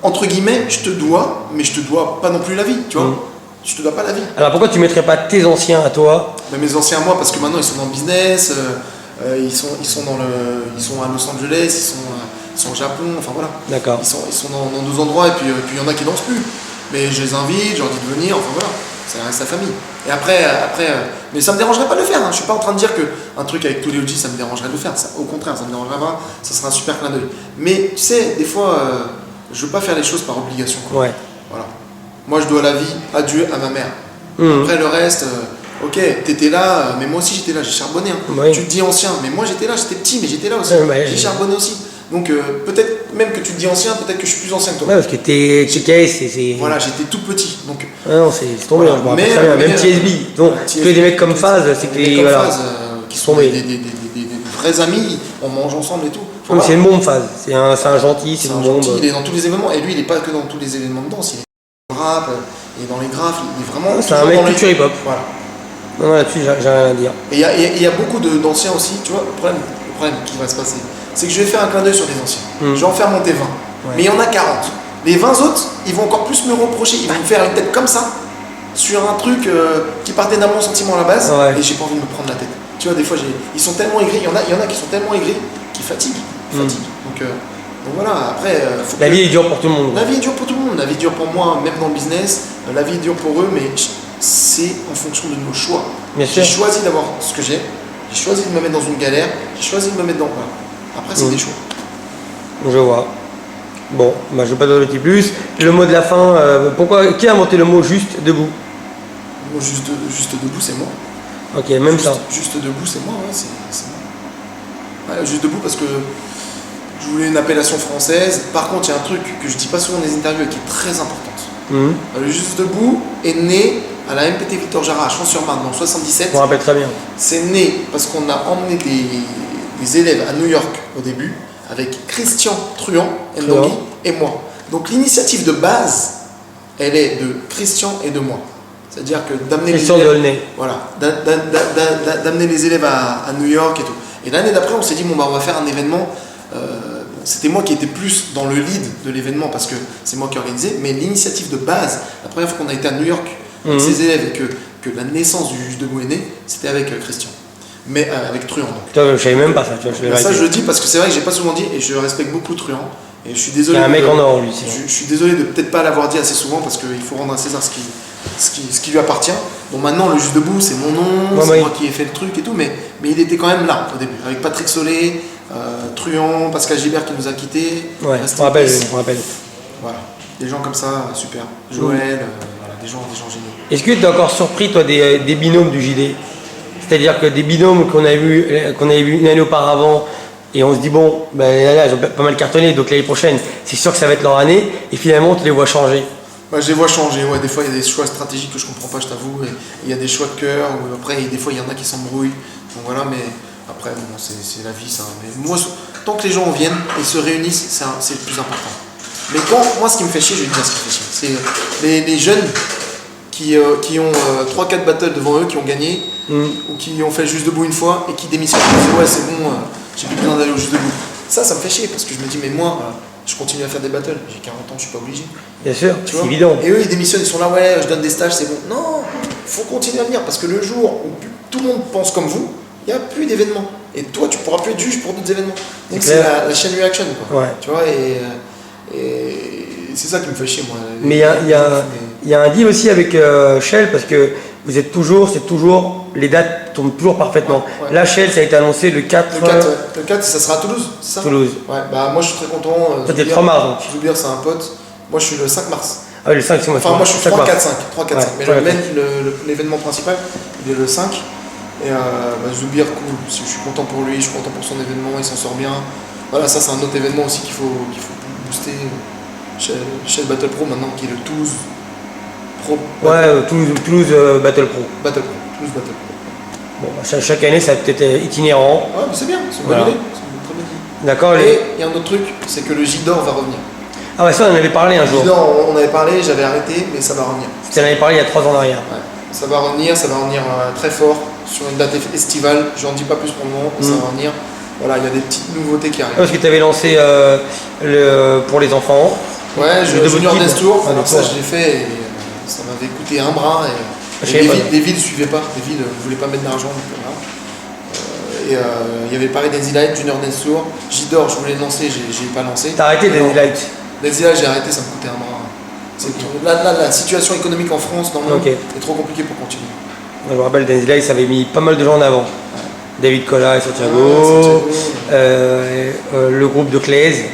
entre guillemets, je te dois, mais je te dois pas non plus la vie, tu vois. Je te dois pas la vie. Alors pourquoi tu mettrais pas tes anciens à toi? Mais mes anciens à moi, parce que maintenant ils sont dans le business. Ils sont à Los Angeles, ils sont au Japon, enfin voilà. D'accord. Ils sont dans deux endroits et puis il y en a qui dansent plus. Mais je les invite, je leur dis de venir, enfin voilà. Ça reste sa famille. Et après, mais ça me dérangerait pas de le faire. Hein. Je suis pas en train de dire qu'un truc avec tous les OG, ça me dérangerait de le faire. Ça, au contraire, ça me dérangerait pas. Ça sera un super clin d'œil. Mais tu sais, des fois, je veux pas faire les choses par obligation. Quoi. Ouais. Voilà. Moi, je dois la vie à Dieu, à ma mère. Après le reste. Ok, t'étais là, mais moi aussi j'étais là, j'ai charbonné. Hein. Oui. Tu te dis ancien, mais moi j'étais là, j'étais petit, mais j'étais là aussi. J'ai charbonné aussi. Donc peut-être même que tu te dis ancien, peut-être que je suis plus ancien que toi. Ouais, parce que t'es c'est. Voilà, j'étais tout petit. Donc, ah non, c'est tombé, voilà. je me rappelle très bien. Même TSB. Donc, tous des mecs comme Phase, c'est que des voilà. qui sont des vrais amis, on mange ensemble et tout. Enfin, voilà. C'est une bombe Phase, c'est un gentil, c'est une bombe. Il est dans tous les événements, et lui il est pas que dans tous les événements de danse, il est dans le rap, il est dans les graphes, il est vraiment. C'est un mec culture hip-hop. Voilà. Non, là-dessus, j'ai rien à dire. Et il y a beaucoup d'anciens aussi, tu vois, le problème qui va se passer, c'est que je vais faire un clin d'œil sur les anciens. Je vais en faire monter 20. Ouais. Mais il y en a 40. Les 20 autres, ils vont encore plus me reprocher, ils vont me faire une tête comme ça, sur un truc qui partait d'un bon sentiment à la base, et j'ai pas envie de me prendre la tête. Tu vois, des fois, ils sont tellement aigris, il y en a qui sont tellement aigris qu'ils fatiguent. Donc voilà, après. La vie est dure pour tout le monde. La vie est dure pour tout le monde, la vie est dure pour moi, même dans le business, la vie est dure pour eux, mais c'est en fonction de nos choix. J'ai choisi d'avoir ce que j'ai choisi de me mettre dans une galère, j'ai choisi de me mettre dans. Voilà. Après, c'est des choix. Je vois. Bon, bah, je ne vais pas donner plus. Le mot de la fin, qui a inventé le mot juste debout? Le mot juste debout, c'est moi. Ok, même ça. Juste debout, c'est moi, ouais, c'est moi. Ouais, juste debout parce que je voulais une appellation française. Par contre, il y a un truc que je dis pas souvent dans les interviews et qui est très importante. Le juste debout est né à la MPT Victor Jara à Champs-sur-Marne en 77. Je me rappelle très bien. C'est né parce qu'on a emmené des élèves à New York au début avec Christian Truand et moi. Donc l'initiative de base, elle est de Christian et de moi. C'est-à-dire que d'amener les élèves, d'amener les élèves à New York et tout. Et l'année d'après, on s'est dit bon bah on va faire un événement. C'était moi qui étais plus dans le lead de l'événement parce que c'est moi qui organisais, mais l'initiative de base, la première fois qu'on a été à New York avec ses élèves et que la naissance du Juste Debout est née, c'était avec Christian, mais avec Truand. Je savais même pas ça, tu vois. Ça je le dis parce que c'est vrai que j'ai pas souvent dit et je respecte beaucoup Truand et je suis désolé. Il y a un mec en or lui. Je suis désolé de peut-être pas l'avoir dit assez souvent parce qu'il faut rendre à César ce qui lui appartient. Bon maintenant le Juste Debout c'est mon nom, c'est moi qui ai fait le truc et tout, mais il était quand même là au début avec Patrick Solé. Truand, Pascal Gilbert qui nous a quittés. Ouais, je me rappelle. Voilà, des gens comme ça, super. Joël, voilà, des gens géniaux. Est-ce que tu es encore surpris, toi, des binômes du JD? C'est-à-dire que des binômes qu'on avait vus une année auparavant, et on se dit, bon, ben, là, ils ont pas mal cartonné, donc l'année prochaine, c'est sûr que ça va être leur année, et finalement, tu les vois changer. Bah, je les vois changer, ouais. Des fois, il y a des choix stratégiques que je comprends pas, je t'avoue, et il y a des choix de cœur, ou après, des fois, il y en a qui s'embrouillent. Donc voilà, mais. Après, bon, c'est la vie, ça. Mais moi, tant que les gens viennent et se réunissent, c'est le plus important. Mais moi, ce qui me fait chier, je vais te dire ce qui me fait chier, c'est les jeunes qui ont 3-4 battles devant eux, qui ont gagné, ou qui ont fait Juste Debout une fois et qui démissionnent. Ils disent, ouais, c'est bon, j'ai plus besoin d'aller au Juste Debout. Ça me fait chier parce que je me dis, mais moi, je continue à faire des battles. J'ai 40 ans, je suis pas obligé. Bien sûr, c'est évident. Et eux, ils démissionnent, ils sont là, ouais, je donne des stages, c'est bon. Non, faut continuer à venir parce que le jour où tout le monde pense comme vous, il n'y a plus d'événements. Et toi, tu ne pourras plus être juge pour d'autres événements. Donc c'est la chaîne reaction, quoi. Ouais. Tu vois, et c'est ça qui me fait chier, moi. Mais il y a un deal aussi avec Shell, parce que vous êtes c'est toujours, les dates tombent toujours parfaitement. Ouais. Là, Shell, ça a été annoncé le 4. Le 4, ça sera à Toulouse, c'est ça? Toulouse. Ouais, bah moi je suis très content. Toi, t'es 3 mars, donc. Zoubir, c'est un pote. Moi, je suis le 5 mars. Ah oui, le 5, c'est moi. Enfin, moi, je suis 3, 4, 5. 3, 4, 5. Mais l'événement principal, il est le 5. Et Zoubir, cool, je suis content pour lui, je suis content pour son événement, il s'en sort bien. Voilà, ça c'est un autre événement aussi qu'il faut booster chez le Battle Pro maintenant, qui est le Toulouse Pro. Ouais, Toulouse Battle Pro. Toulouse Battle Pro. Bon, bah, chaque année ça peut être itinérant. Ouais, mais c'est bien, c'est une bonne idée. C'est une très bonne idée. D'accord. Et il y a un autre truc, c'est que le J-d'or va revenir. Ah ouais, ça on en avait parlé un jour. J-d'or, on avait parlé, j'avais arrêté, mais ça va revenir. Tu en avais parlé il y a 3 ans en arrière. Ouais. Ça va revenir très fort sur une date estivale. J'en dis pas plus pour le moment, mais ça va revenir. Voilà, il y a des petites nouveautés qui arrivent. Parce que tu avais lancé pour les enfants. Ouais, Junior Dance Tour. Alors ça, je l'ai fait et ça m'avait coûté un bras. Et les villes ne suivaient pas. Les villes ne voulaient pas mettre d'argent. Et il y avait Paris Daisy Light, Junior Dance Tour. J-d'or, je voulais le lancer, j'ai pas lancé. T'as arrêté Daisy Light? Daisy Light, j'ai arrêté, ça me coûtait un bras. Là, la situation économique en France, dans le monde, est trop compliquée pour continuer. Je me rappelle, Daisy Light, ça avait mis pas mal de gens en avant. Ouais. David Cola et Santiago, le groupe de Clays.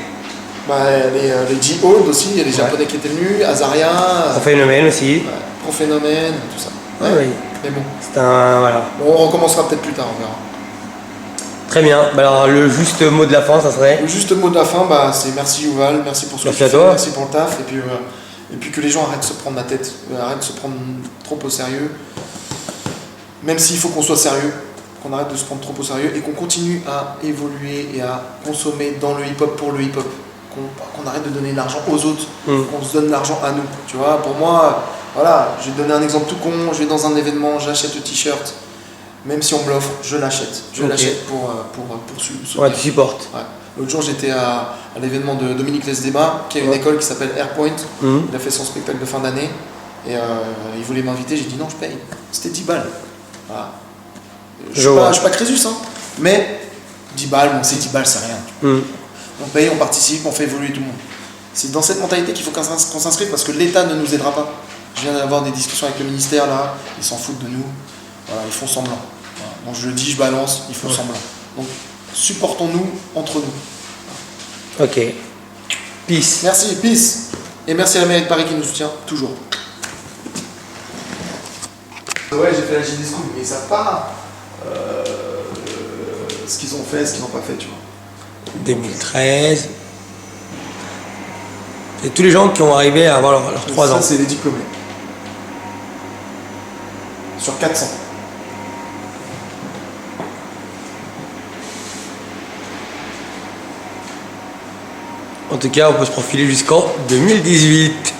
Les J-Hold aussi, il y a les Japonais qui étaient venus, Azaria. Prophénomène aussi. Prophénomène, tout ça. Ouais. Mais bon, C'est un... Voilà. bon, on recommencera peut-être plus tard, on verra. Très bien. Bah alors, le juste mot de la fin, ça serait... Le juste mot de la fin, bah, c'est merci Yuval, merci pour ce Merci que tu à fais, toi. merci pour le taf, et puis que les gens arrêtent de se prendre la tête, arrêtent de se prendre trop au sérieux, même s'il faut qu'on soit sérieux, qu'on arrête de se prendre trop au sérieux, et qu'on continue à évoluer et à consommer dans le hip-hop pour le hip-hop, qu'on arrête de donner de l'argent aux autres, qu'on se donne de l'argent à nous, tu vois, pour moi, voilà, je vais te donner un exemple tout con, je vais dans un événement, j'achète le t-shirt, même si on me l'offre, je l'achète. Je l'achète pour soutenir. Ouais, tu supportes. Ouais. L'autre jour, j'étais à l'événement de Dominique Lesdema, qui a une école qui s'appelle Airpoint. Il a fait son spectacle de fin d'année. Et il voulait m'inviter, j'ai dit non, je paye. C'était 10 balles. Voilà. Je suis pas Crésus, hein. Mais 10 balles, bon, c'est 10 balles, c'est rien. On paye, on participe, on fait évoluer tout le monde. C'est dans cette mentalité qu'il faut qu'on s'inscrive parce que l'État ne nous aidera pas. Je viens d'avoir des discussions avec le ministère là, ils s'en foutent de nous. Voilà, ils font semblant. Voilà. Donc je le dis, je balance, ils font semblant. Donc supportons-nous entre nous. Ok. Peace. Merci, peace. Et merci à la mairie de Paris qui nous soutient toujours. Ouais, j'ai fait la Gilles School, mais ils savent pas ce qu'ils ont fait, ce qu'ils n'ont pas fait, tu vois. 2013. Et tous les gens qui ont arrivé à avoir leurs 3 ans. Ça, c'est les diplômés. Sur 400. En tout cas, on peut se profiler jusqu'en 2018.